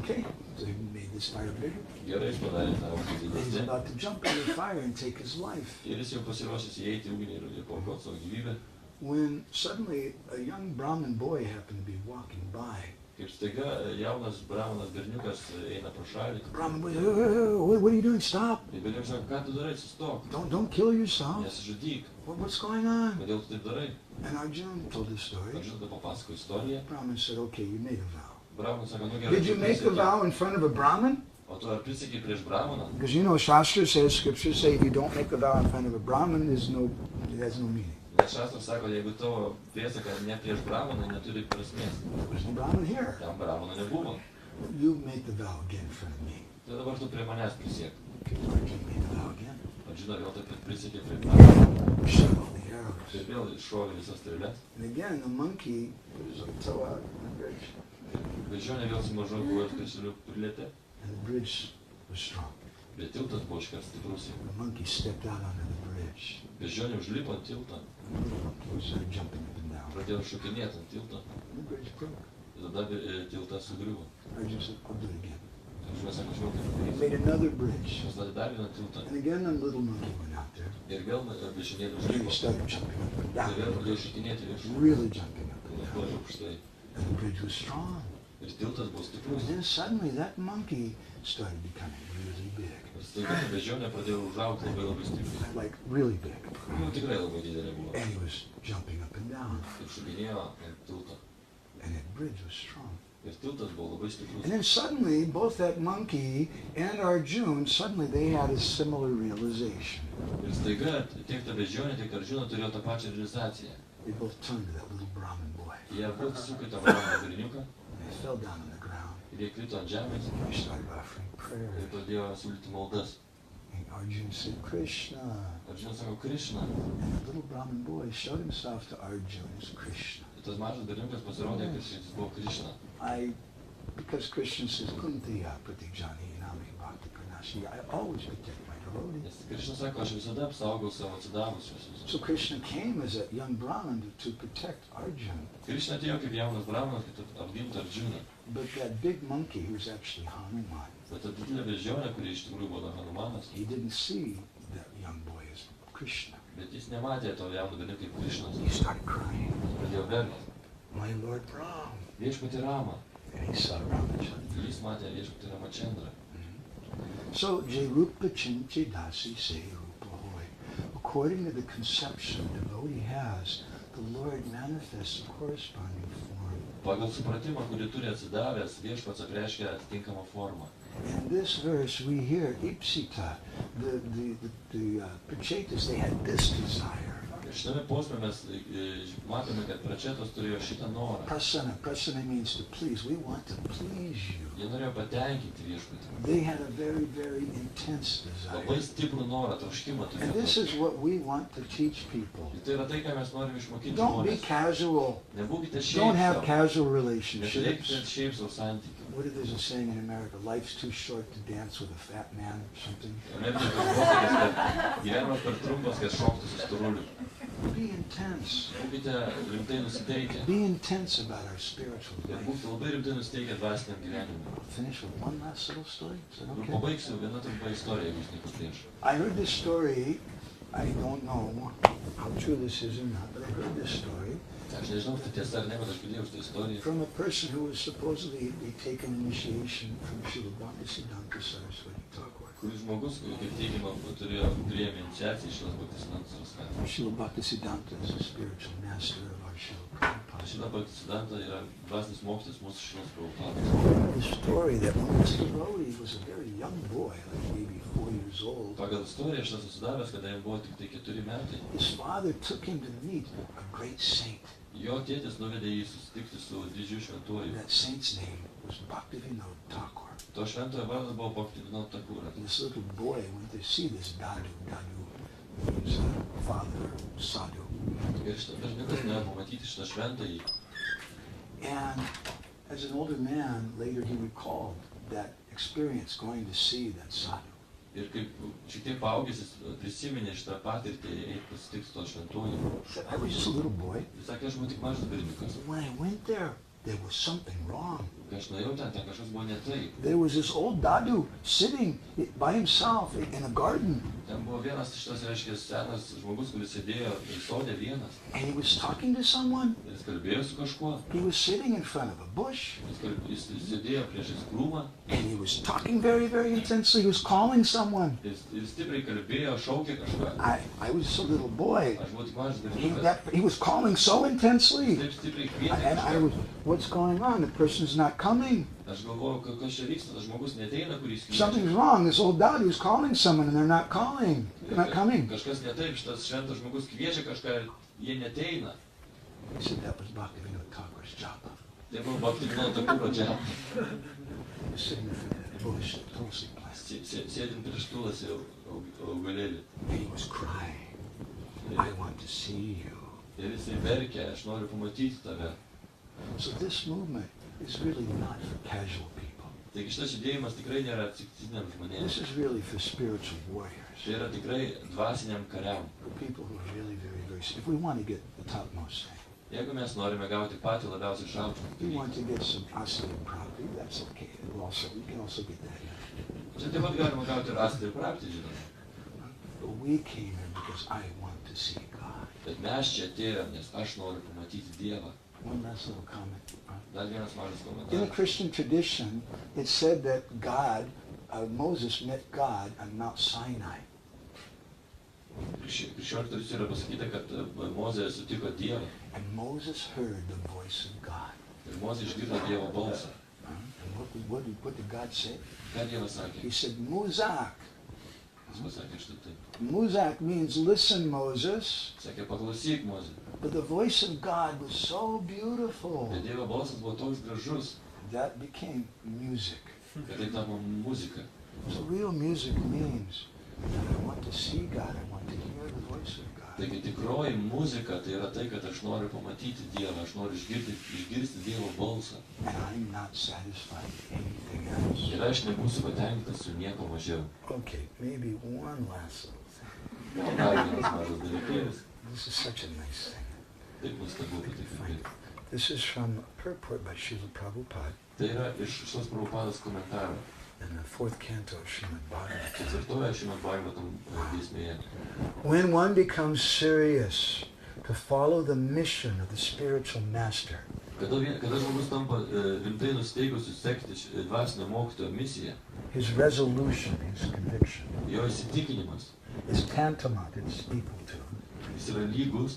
Okay, so he made this fire bigger. Gerai jis padarė tą ugnį He's didesnį. about to jump in the fire and take his life. Ir jis jau pasiruošęs įeiti į ugnį ir paaukoti savo gyvybę. When suddenly a young Brahmin boy happened to be walking by. Kaip staiga jaunas brahmanas berniukas eina pro šalį. The Brahmin boy said, what are you doing? Stop. Ir berniukas sako, ką tu darai, sustok. Don't kill yourself. Nesižudyk. What's going on? Kodėl tu taip darai? And Arjuna told his story. Arjuna papasako istoriją. The Brahmin said, okay, you made a vow. Brahmanas sako, nu gerai. Did you make a vow in front of a Brahmin? O tu ar prisiekei prieš brahmaną? Because you know, Shastra says, scriptures say, if you don't make a vow in front of a Brahmin, it has no meaning. Nes šastras sako, jeigu tavo priesaka ne prieš brahmaną, neturi prasmės. There's no Brahmin here. Tam brahmano nebuvo. You make the vow again in front of me. Tai dabar tu prie manęs prisiek. Okay, Arjuna made the vow again. Arjuna vėl taip prisiekė prie brahmano. Shot all the arrows. Ir vėl iššovė visas strėles. And again, the monkey put his little toe out on the bridge. Bežionė vėl su mažu kojos krešeliu prilėtė. And the bridge was strong. Bet tiltas buvo iškart stiprus. The monkey stepped out onto the bridge. Bežionė užlipo ant tiltą. And the little monkey started jumping up and down. Pradėjo šokinėti ant tilto. And the bridge broke. Ir tada tiltas sugriuvo. Arjuna said, I'll do it again. Arjuna sako, aš vėl taip He padarysiu. made another bridge. Pastatė dar vieną tiltą. And again, the little monkey went out there. Ir vėl bežionėlė And he užlipo. started jumping up and Ir vėl down. pradėjo šokinėti viršų. Really jumping up and Labai down. aukštai. And the bridge was strong. Ir tiltas buvo stiprus. And then suddenly that monkey started becoming really big. Ir staiga ta bežionė pradėjo užaugti labai stipriai. Like really big. Nu, tikrai labai didelė buvo. And he was jumping up and down. Ir šokinėjo ant tilto. And that bridge was strong. Ir tiltas buvo labai stiprus. And then suddenly, both that monkey and Arjuna, suddenly they had a similar realization. Ir staiga tiek ta bežionė, tiek Arjuna turėjo tą pačią realizaciją. They both turned to that little Brahmin boy. Jie abu atsisuko į tą brahmaną berniuką And they fell down on the ground. ir jie krito ant žemės They started offering ir prayer. pradėjo siūlyti maldas. And Arjuna said, Krishna. Arjuna sako, Krišna. And the little Brahmin boy showed himself to Arjuna as Krishna. Ir tas mažas berniukas pasirodė, kad jis buvo Krišna. Because Krishna says, Kuntiya pratijani nami bhakti pranashi. I always protect my devotees. Nes Krišna sako, aš visada apsaugau savo atsidavusius. So Krishna came as that young Brahmin to protect Arjuna. Krišna atėjo kaip jaunas brahmanas, kad apgintų Arjuną. But that big monkey, who was actually Hanuman, Bet ta didelė bežionė, kuri iš tikrųjų buvo Hanumanas, he didn't see that young boy as Krishna. bet jis nematė to jauno berniuko kaip Krišnos. He started crying, Jis pradėjo verkti. my Lord Ram. Viešpatį Ramą. And he saw Ramachandra. Jis matė viešpatį Ramachandrą. So, Jerupa Chinti Dasi Se Rupa Hoy. According to the conception the devotee has, the Lord manifests a corresponding form. Pagal supratimą, kurį turi atsidavęs, viešpats apreiškia atitinkamą formą. In this verse we hear Ipsita, the Prachetas, they had this desire. Ir šitame posme mes matome, kad Pračetos turėjo šitą norą. Prasana means to please. We want to please you. Jie norėjo patenkinti viešpatį. They had a very, very intense Labai desire. stiprų norą, troškimą And this turėjo. is what we want to teach people. Ir tai yra tai, ką mes norim išmokyti Don't be žmonės. casual. Nebūkite Don't šiaip have savo. casual Neturėkite relationships. šiaip savo santykių. What if there's a saying in America, life's too short to dance with a fat man or something? Amerikos posakis, kad gyvenimas per trumpas, kad šoktų su storuliu. Be intense. Būkite rimtai nusiteikę. Be intense about our spiritual Ir life. būkite labai rimtai nusiteikę dvasiniam gyvenimui. I'll finish with one last little story. Is that Ir okay? pabaigsiu vieną trumpą istoriją, jeigu jūs nepaprieš. I heard this story. I don't know how true this is or not, but I heard this story Aš nežinau, tai tiesa ar ne, bet aš girdėjau šitą istoriją. from a person who was supposedly taken initiation from Srila Bhaktisiddhanta Saraswati Thakur. Kuris žmogus, kaip teigiama, turėjome iniciaciją iš šios Bhaktisiddhanta Saraswati. Srila Bhaktisiddhanta is the spiritual master of our Srila Prabhupada. Šitą Bhaktisiddhanta yra dvasinis mokytis mūsų šios Prabhupados. I heard the story that when this devotee was a very young boy, like maybe 4 years old, Pagal istoriją šitas susidavęs, kada jam buvo tik tai 4 metai. his father took him to meet a great saint. Jo tėtis nuvedė jį susitikti su didžiu šventuoju. That saint's name was Bhaktivinoda Thakur. To šventojo vardas buvo Bhaktisiddhanta Thakur. And this little boy went to see this Dadu He's a father, sadhu. Ir šitą berniukas nuėjo pamatyti šitą šventąjį. And as an older man, later he recalled that experience going to see that sadhu. Ir kaip šiek tiek paaugęs jis prisiminė šitą patirtį eiti pasitikti to šventuoju. He said, I was just a little boy. Jis sakė, aš buvau tik mažas berniukas. When I went there, there was something wrong. Kai aš nuėjau ten kažkas buvo ne taip. There was this old dadu sitting by himself in a garden. Ten buvo vienas šitas, reiškia, senas žmogus, kuris sėdėjo sode vienas. And he was talking to someone. Ir jis kalbėjo su kažkuo. He was sitting in front of a bush. Jis sėdėjo priešais krūmą. And he was talking very, very intensely. He was calling someone. Jis stipriai kalbėjo, šaukė kažką. I was just a little boy. Aš buvau tik mažas berniukas. He was calling so intensely. Taip stipriai kvietė And I was, kažką. what's going on? The person's not coming. Aš galvoju, kas čia vyksta, tas žmogus neteina, kuris kviečia. Something's wrong. This old dadu is calling someone and they're not calling. They're not coming. Kažkas ne taip, šitas šventas žmogus kviečia kažką ir jie neteina. He said that was Bhaktivinoda Thakur's japa. Tai buvo Bhaktivinoda Thakuro džiapa. He was sitting in front of that bush, the tulsi plant. Sėdint prieš tulasi augalėlį. And he was crying. I want to see you. Ir jisai verkė, aš noriu pamatyti tave. So this movement is really not for casual people. Taigi šitas judėjimas tikrai nėra atsitiktiniams žmonėms. This is really for spiritual warriors. Tai yra tikrai dvasiniam kariam. For people who are really very, very... If we want to get the topmost thing, Jeigu mes norime gauti patį labiausiai šaukštą we want to dalyką, get some asli prabhu, that's okay. We can also get that here. čia taip pat galima gauti ir astą ir praptį, žinoma. But we came here because I want to see God. Bet mes čia atėjome, nes aš noriu pamatyti Dievą. One last little comment. Dar vienas mažas In the komentaras. Christian tradition, it's said that Moses met God on Mount Sinai. Krikščionių tradicijoje yra pasakyta, kad Mozė sutiko Dievą. And Moses heard the voice of God. Ir Mozė išgirdo Dievo balsą. And what did God say? Ką Dievas sakė? He said, Muzak. Jis pasakė štai taip. Muzak means listen, Moses. Sakė, paklausyk, Mozė. But the voice of God was so beautiful Bet Dievo balsas buvo toks gražus, that became music. kad tai tapo muzika. So real music means that I want to see God, I want to hear the voice of God. Taigi tikroji muzika tai yra tai, kad aš noriu pamatyti Dievą, aš noriu išgirsti Dievo balsą. And I'm not satisfied with anything else. Ir aš nebūsiu patenkintas su nieko mažiau. Okay, maybe one last little thing. O dar vienas mažas dalykėlis. This is such a nice thing. Taip nuostabu, kad taip kalbėti. This is from a purport by Srila Prabhupada Tai yra iš šios Prabhupados komentaro. in the 4th canto of Srimad Bhagavatam. Ketvirtoje Šrimad Bhagavatam giesmėje. When one becomes serious to follow the mission of the spiritual master, Kada žmogus tampa rimtai nusteigusi sekti dvasinio mokytojo misiją, his resolution, his conviction, jo įsitikinimas, is tantamount, it's equal to, jis yra lygus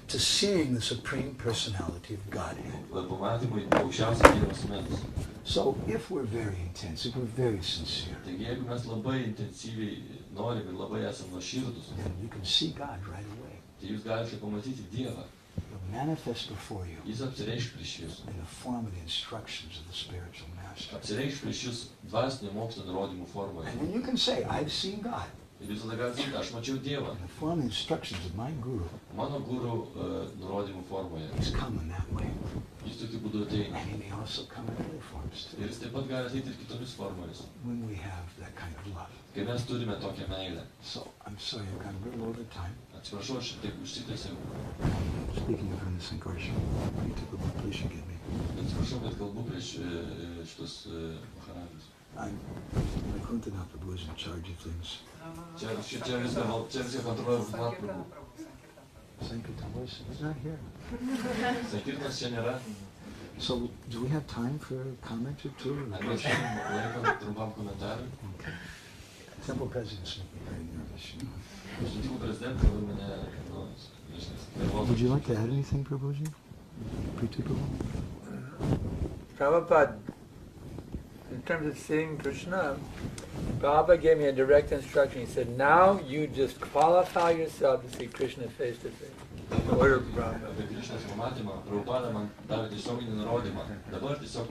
to seeing the Supreme Personality of Godhead. pamatymui aukščiausio Dievo asmens. So if we're very intense, if we're very sincere, Taigi jeigu mes labai intensyviai norim ir labai esam nuoširdus, then you can see God right away. tai jūs galite pamatyti Dievą. He'll manifest before you Jis apsireikš prieš jūs. in the form of the instructions of the spiritual master. Apsireikš prieš jūs dvasinio mokslo nurodymų formoje. And then you can say, I've seen God Ir jūs tada galite sakyti, aš mačiau Dievą. in the form of the instructions of my guru. Mano guru nurodymų formoje. He's come in that way. Jis tokiu būdu ateina. And he may also come in other forms Ir too, jis taip pat gali ateiti ir kitomis formomis. when we have that kind of love. Kai mes turime tokią meilę. So I'm sorry, I've gone a little over time. Atsiprašau, aš šiek tiek užsitęsiau. Speaking of this Sankarshan, please forgive me. Atsiprašau, kad kalbu prieš šitos Maharadžus. I'm Vaikuntana Prabhu is in charge of things. Čia viską kontroliuoja Mahaprabhu. Sankirtan was not here. Sankirtanas čia nėra. So do we have time for a comment or two? Ar mes turim laiko trumpam komentarui? Okay. Temple presidents make me very nervous, you know. Sutikau prezidentą, labai mane, nu, nežinau. Would you like to add anything, Prabhuji? Priti Prabhu? Prabhupada, in terms of seeing Krishna, Baba gave me a direct instruction. He said, now you just qualify yourself to see Krishna face to face. The order of Brahma. Apie Krišnos pamatymą, Prabhupada man davė tiesioginį nurodymą. Dabar tiesiog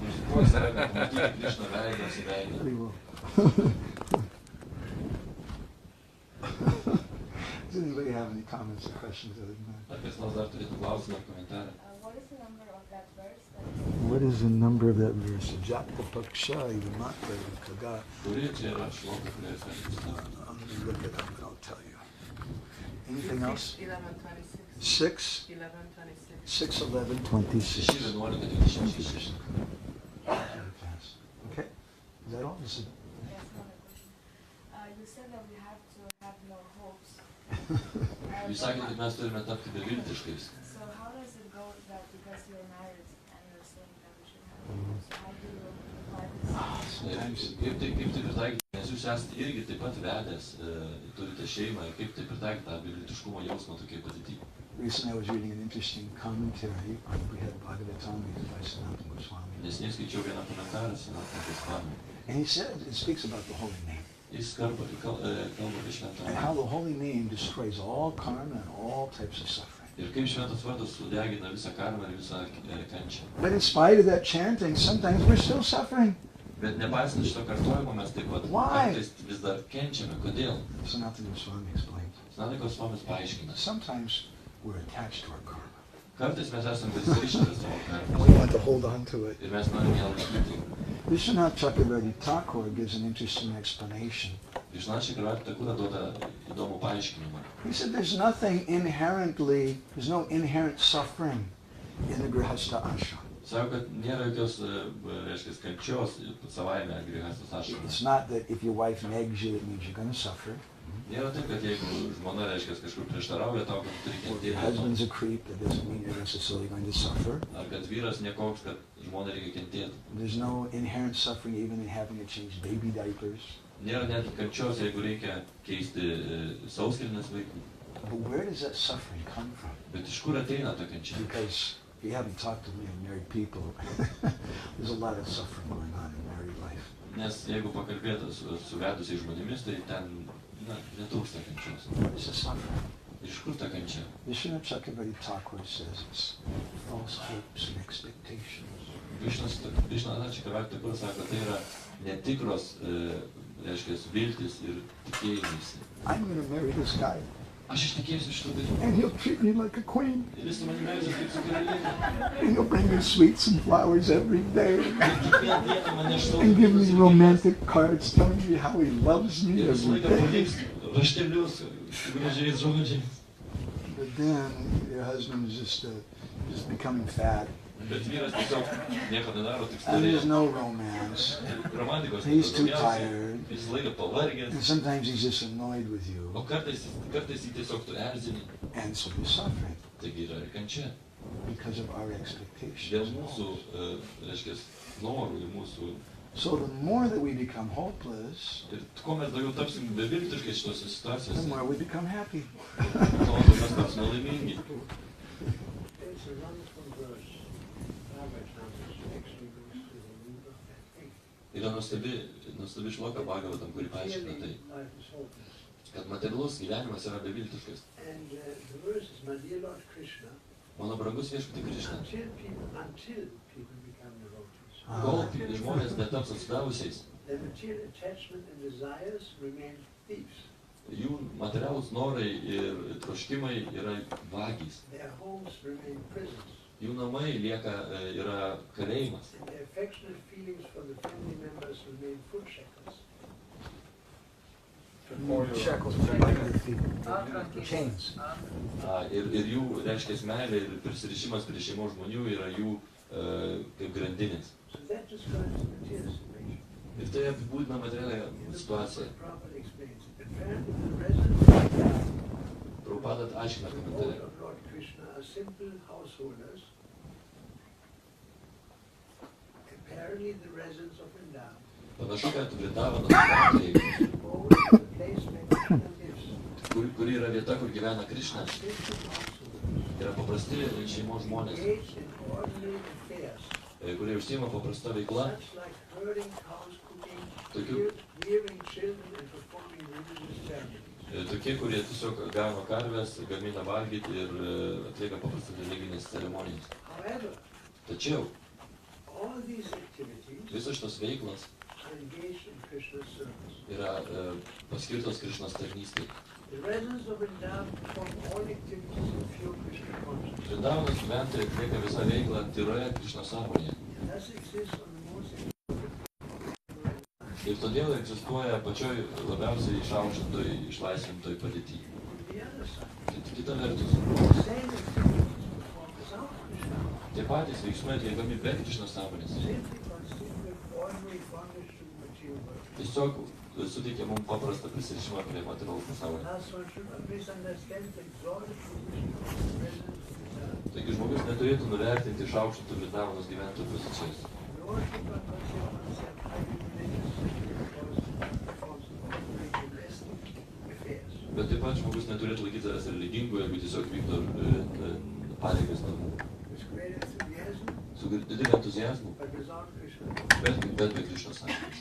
nusikuoju save, kad pamatyti Krišną veidą su veidą. Very well. Does anybody have any comments or questions other than that? Ar kas nors dar turėtų klausimą ar komentarą? What is the number of that verse? What is the number of that verse? Jata paksha idamatra kaga. Kuri čia yra šloka, kurią jūs galite cituoti? I'm going to look it up and I'll tell you. Anything else? 11:26. 6? 11:26. 6, 11, 26. 6, 11, 26. Okay? Is that all? Is it? Yes, another question. You said that we have to have more hopes. Jūs sakėte, kad mes turime tapti beviltiškais. So how does it go that because you're married and you're saying that we should have hopes, how do you apply this? Kaip tai pritaikyti? Nes jūs esate irgi taip pat vedęs, turite šeimą, kaip tai pritaikyti tą beviltiškumo jausmą tokiai padėti? Recently I was reading an interesting commentary on Madhavananda by Krishnakund Goswami. Neseniai skaičiau vieną komentarą Krishnakund Goswami. And he said, it speaks about the holy name. Jis kalba apie šventą And how the holy name destroys all karma and all types of suffering. Ir kaip šventas vardas sudegina visą karmą ir visą kančią. But in spite of that chanting, sometimes we're still suffering. Bet nepaisant šito kartojimo, mes taip pat kartais vis dar kenčiame. Kodėl? Sanatana Goswami explains. Sanatana Goswamis paaiškina. Sometimes we're attached to our karma. Kartais mes esame prisirišę prie savo And karmos. we want to hold on to it. Ir mes norime ją laikyti. Krishnakund Chakravarti Thakur gives an interesting explanation. Krishnakund Chakravarti Thakur duoda įdomų paaiškinimą. He said there's no inherent suffering in the Grihastha ashram. Sako, kad nėra jokios, reiškia, kančios savaime grihastos ašrame. It's not that if your wife nags you, it means you're going to suffer. Nėra taip, kad jeigu žmona, reiškia, kažkur prieštarauja tau, kad turi Or if kentėti. your husband's a creep, that doesn't mean you're necessarily going to suffer. Ar kad vyras nekoks, kad žmona reikia kentėti. There's no inherent suffering even in having to change baby diapers. Nėra net kančios, jeigu reikia keisti sauskelnes vaikui. But where does that suffering come from? Bet iš kur ateina ta kančia? Because if you haven't talked to many married people, there's a lot of suffering going on in married life. Nes jeigu pakalbėtų su vedusiais žmonėmis, tai ten netrūksta kančios. What is the suffering? Iš kur ta kančia? Krishnakund Chakravarti Thakur says it's false hopes and expectations. Krishnakund Chakravarti Thakur sako, tai yra netikros, reiškia, viltis ir tikėjimas. I'm going to marry this guy. Aš ištikėsiu šitą dalyką. And he'll treat me like a queen. Ir jis mane melsis kaip su karaliene. And he'll bring me sweets and flowers every day. Ir kiekvieną dieną mane And give me romantic cards telling me how he loves me ir visą every laiką day. paliks raštelius su gražiais žodžiais. But then your husband is just becoming fat. Bet vyras tiesiog nieko nedaro, tik And there's stovėjo. no romance. Romantikos He's too daugiausiai. tired. Jis laiką pavargęs. And sometimes he's just annoyed with you. O kartais jį tiesiog tu erzini. And so you're suffering Taigi yra ir kančia. because of our Dėl expectations. mūsų, reiškia, norų ir mūsų. So the more that we become hopeless, Ir kuo mes daugiau tapsim beviltiškai šitose the situacijose, more we become happy. tuo mes tapsime laimingi. It's a wonderful verse. Madhavananda actually goes to the root of that thing. Yra nuostabi šloka Bhagavatam, kuri paaiškina tai, Life is hopeless. kad materialus gyvenimas yra beviltiškas. And the verse is, my dear Lord Krishna, Mano brangus viešpatie Krišna, until people become devotees, kol žmonės netaps atsidavusiais, their material attachment and desires remain thieves. jų materialūs norai ir troškimai yra vagys. Their homes remain prisons. Jų namai yra kalėjimas. And their affectionate feelings for the family members remain foot shackles. Shackles, chains. Ir jų, reiškia, meilė ir prisirišimas prie šeimos žmonių yra jų kaip grandinės. So that describes the material situation. Ir tai apibūdina materialią situaciją. Prabhupada explains it. Apparently the residents Prabhupada aiškina of komentare. Lord Krishna are simple householders. Apparently the residents of Vrindavan Panašu, kad Vrindavano gyventojai, own the place where Krishna lives. kuri yra vieta, kur gyvena Krišna, Are simple householders, yra paprasti šeimos žmonės, engaged in ordinary affairs, kurie užsiima paprasta veikla, such like herding cows, cooking, Tokių- rearing children, and performing religious ceremonies. tokie, kurie tiesiog gano karves, gamina valgyti ir atlieka paprastas religinės ceremonijas. However, Tačiau all these activities visos šitos veiklos are engaged in Krishna's service. yra paskirtos Krišnos tarnystėje. The residents of Vrindavan perform all activities in pure Krishna consciousness. Vrindavanos gyventojai atlieka visą veiklą tyroje Krišnos sąmonėje. And thus exists on the most Ir todėl egzistuoja pačioj labiausiai išaukštintoj, išlaisvintoj padėty. on the other side. Kita vertus, The same activities performed without Krishna tie patys veiksmai atliekami be Krišnos sąmonės. simply constitute ordinary bondage to material world. Tiesiog suteikia mums paprastą prisirišimą prie materialaus pasaulio. Thus one should not misunderstand the exalted position of the residents of Vrindavan. Taigi žmogus neturėtų nuvertinti išaukštintų Vrindavanos gyventojų pozicijos. Nor should one consider oneself highly religious simply because one performs ordinary domestic affairs. Bet taip pat žmogus neturėtų laikyti savęs religingu, jeigu tiesiog vykdo pareigas namų. With great enthusiasm, Su dideliu entuzijazmu, but without Krishna. bet be Krišnos sąmonės.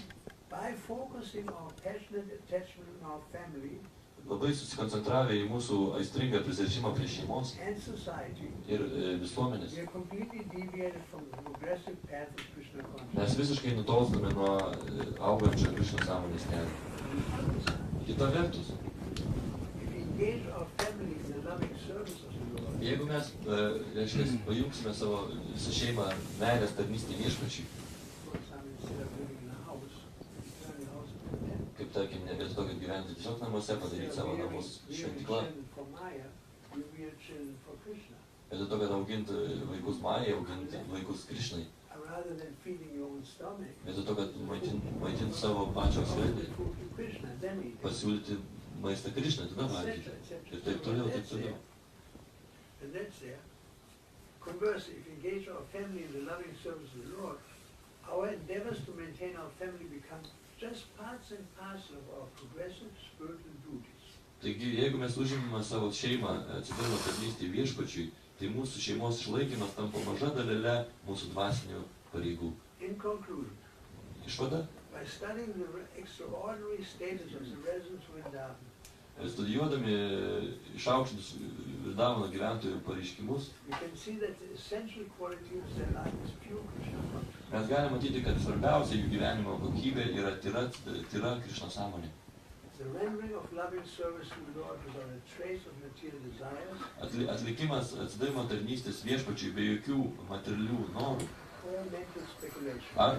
By focusing our passionate attachment on our family Labai susikoncentravę į mūsų aistringą prisirišimą prie šeimos and society, ir visuomenės, we are completely deviated from the progressive path of Krishna consciousness. mes visiškai nutolstame nuo augančio Krišnos sąmonės kelio. Kita vertus, If we engage our family in the loving service of the Lord, jeigu mes, reiškia, pajungsime savo visą šeimą meilės tarnystę viešpačiui, for example, instead of living in a house, turn the house into a temple. kaip tarkim, ne vietoj to, kad gyventi tiesiog namuose, padaryti savo namus šventyklą, children for Maya, we rear children for Krishna. vietoj to, kad auginti vaikus Majai, auginti vaikus Krišnai, Rather than feeding your own stomach, vietoj to, kad maitinti savo pačios offer širdį, the food to Krishna, then eat it. pasiūlyti maistą Krišnai, tada valgyti. Ir taip toliau, taip toliau. And that's there. Conversely, if we engage our family in the loving service of the Lord, our endeavors to maintain our family become just parts and parcel of our progressive spiritual duties. Taigi, jeigu mes užimame savo šeimą, atsidavimą tarnystei viešpačiui, tai mūsų šeimos išlaikymas tampa maža dalele mūsų dvasinių pareigų. In conclusion, Išvada, by studying the extraordinary status of the residents of Vrindavan, studijuodami išaukštintus Vrindavano gyventojų pareiškimus, we can see that the essential quality of their life is pure Krishna consciousness. mes galime matyti, kad svarbiausia jų gyvenimo kokybė yra tyra Krišnos sąmonė. The rendering of loving service to the Lord without a trace of material desires Atlikimas atsidavimo tarnystės viešpačiui be jokių materialių norų or mental speculation. ar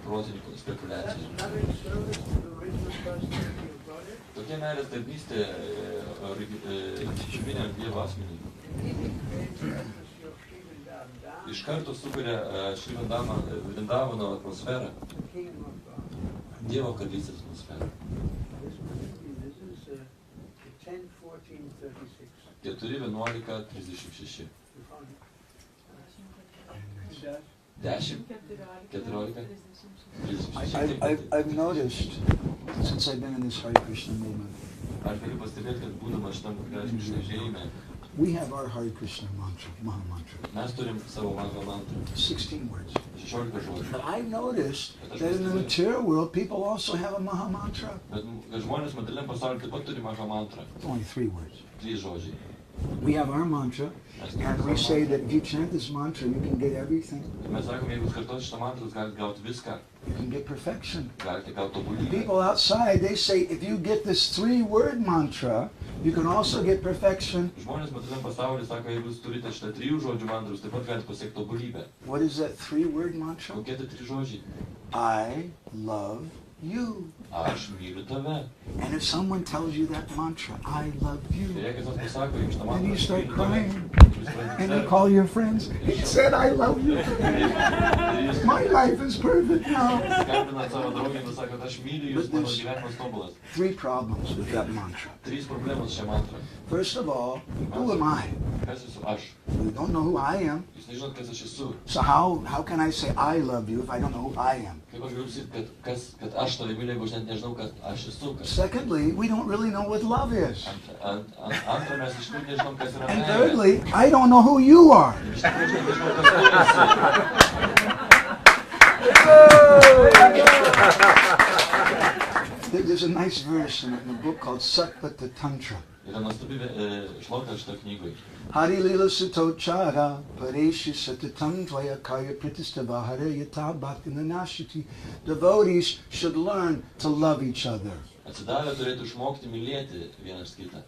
protinių spekulacijų. Such loving service to the original personality of Godhead, Tokia meilės tarnystė šiminiam Dievo asmeniui immediately creates the atmosphere of Sri Vrindavan Dham, iš karto sukuria Šri Vrindavano atmosferą, the kingdom of God. Dievo karalystės atmosferą. This is 10:14:36. 4:11:36. You found it? 10, 14, 36. I've noticed, since I've been in this Hare Krishna movement, Aš galiu pastebėti, kad būdamas šitam Krishna žemė, we have our Hare Krishna mantra, Maha Mantra, mes turim savo mantrą, 16 words. 16 žodžių. But I've noticed that in the material world, people also have a Maha Mantra. Bet žmonės materialiam pasaulyje taip pat turi mažą mantrą, It's only 3 words. 3 žodžiai. We have our mantra, and we say that if you chant this mantra, you can get everything. Mes sakom, jeigu jūs kartuosite šitą mantrą, jūs galite gauti viską, You can get perfection. galite gauti tobulybę. People outside, they say, if you get this 3-word mantra, you can also get perfection. Žmonės materialiam pasaulyje sako, jeigu jūs turite šitą 3 žodžių mantrą, jūs taip pat galite pasiekti tobulybę. What is that 3-word mantra? Kokie tai 3 žodžiai? I love you. Aš myliu tave. And if someone tells you that mantra, I love Ir you, jeigu kas pasako, jums šitą and mantrą, you aš start myliu tave, crying, jūs pradedate and you verkti. call your friends, he said, I love you. Ir jūs My life is perfect now. skambinat savo draugėm ir sakot, aš myliu jūs, mano gyvenimas tobulas. 3 problems with that mantra. 3 problemos šią mantrą. First of all, who am I? Kas esu aš? We don't know who I am. Jūs nežinot, kas aš esu. So how can I say I love you if I don't know who I am? Kaip aš galiu sakyti, kad aš tave myliu, jeigu aš net nežinau, kad aš esu. Secondly, we don't really know what love is. Antra, mes iš tikrųjų nežinom, kas yra And meilė. thirdly, I don't know who you are. Iš tikrųjų aš nežinau, kas tu esi. There's a nice verse in a book called Satpata Tantra. Yra nuostabi šloka šitą knygoj. Hari lila satochara pareshi satatam tvaya karya pritistava hare yata bhaktina nashiti. Devotees should learn to love each other. Atsidavę turėtų išmokti mylėti vienas kitą.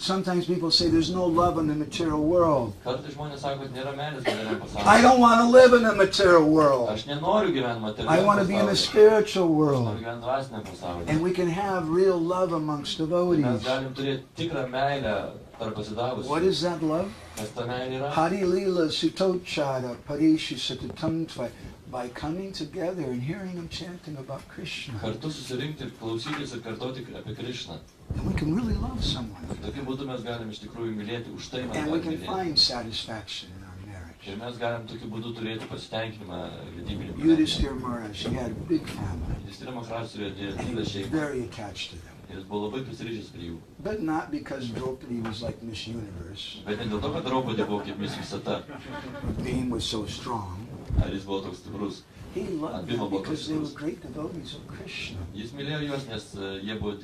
Sometimes people say there's no love in the material world. Kartais žmonės sako, kad nėra meilės materialiam I pasaulyje. don't want to live in the material world. Aš nenoriu gyventi I materialiam want to be in the pasaulyje. spiritual Aš world. noriu gyventi dvasiniam pasaulyje. And we can have real love amongst Mes devotees. galim turėti tikrą meilę tarp pasidavusių. What is that love? Kas ta meilė yra? Hari Lila Sitochara Parishi Satatamtva. By coming together and hearing them chanting about Krishna. Kartu susirinkti ir klausytis ir kartoti apie Krišną. And we can really love someone. Tokiu būdu mes galim iš tikrųjų mylėti, už tai mes And we galim can mylėti. find satisfaction in our marriage. Ir mes galim tokiu būdu turėti pasitenkinimą vedybiniu gyvenimu. Yudhishthira Maharaj, he had a big family. Jis yra Maharaj turėjo And he didelę was šeimą. very attached to them. Ir jis buvo labai prisirišęs prie jų. But not because Draupadi was like Miss Universe. Bet ne dėl to, kad Draupadi buvo kaip Miss Visata. Being was so strong. Ar jis buvo toks stiprus. He loved them because they were great devotees of Krishna. Jis mylėjo juos, nes jie buvo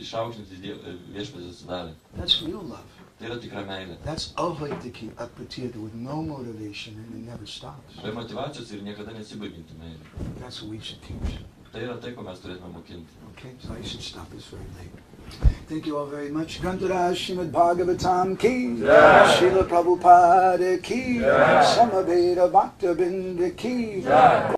išaukštinti viešpatės atsidavę. That's real love. Tai yra tikra meilė. That's avaitiki apratiyata with no motivation and it never stops. Be motyvacijos ir niekada nesibaiginti meilė. That's what we should teach. Tai yra tai, ko mes turėtume mokinti. Okay, so I should stop this very late. Thank you all very much. Grantaraj Srimad Bhagavatam ki, Jai. Srila Prabhupada ki, Jai. Samaveda Bhakta Binda ki. Jai.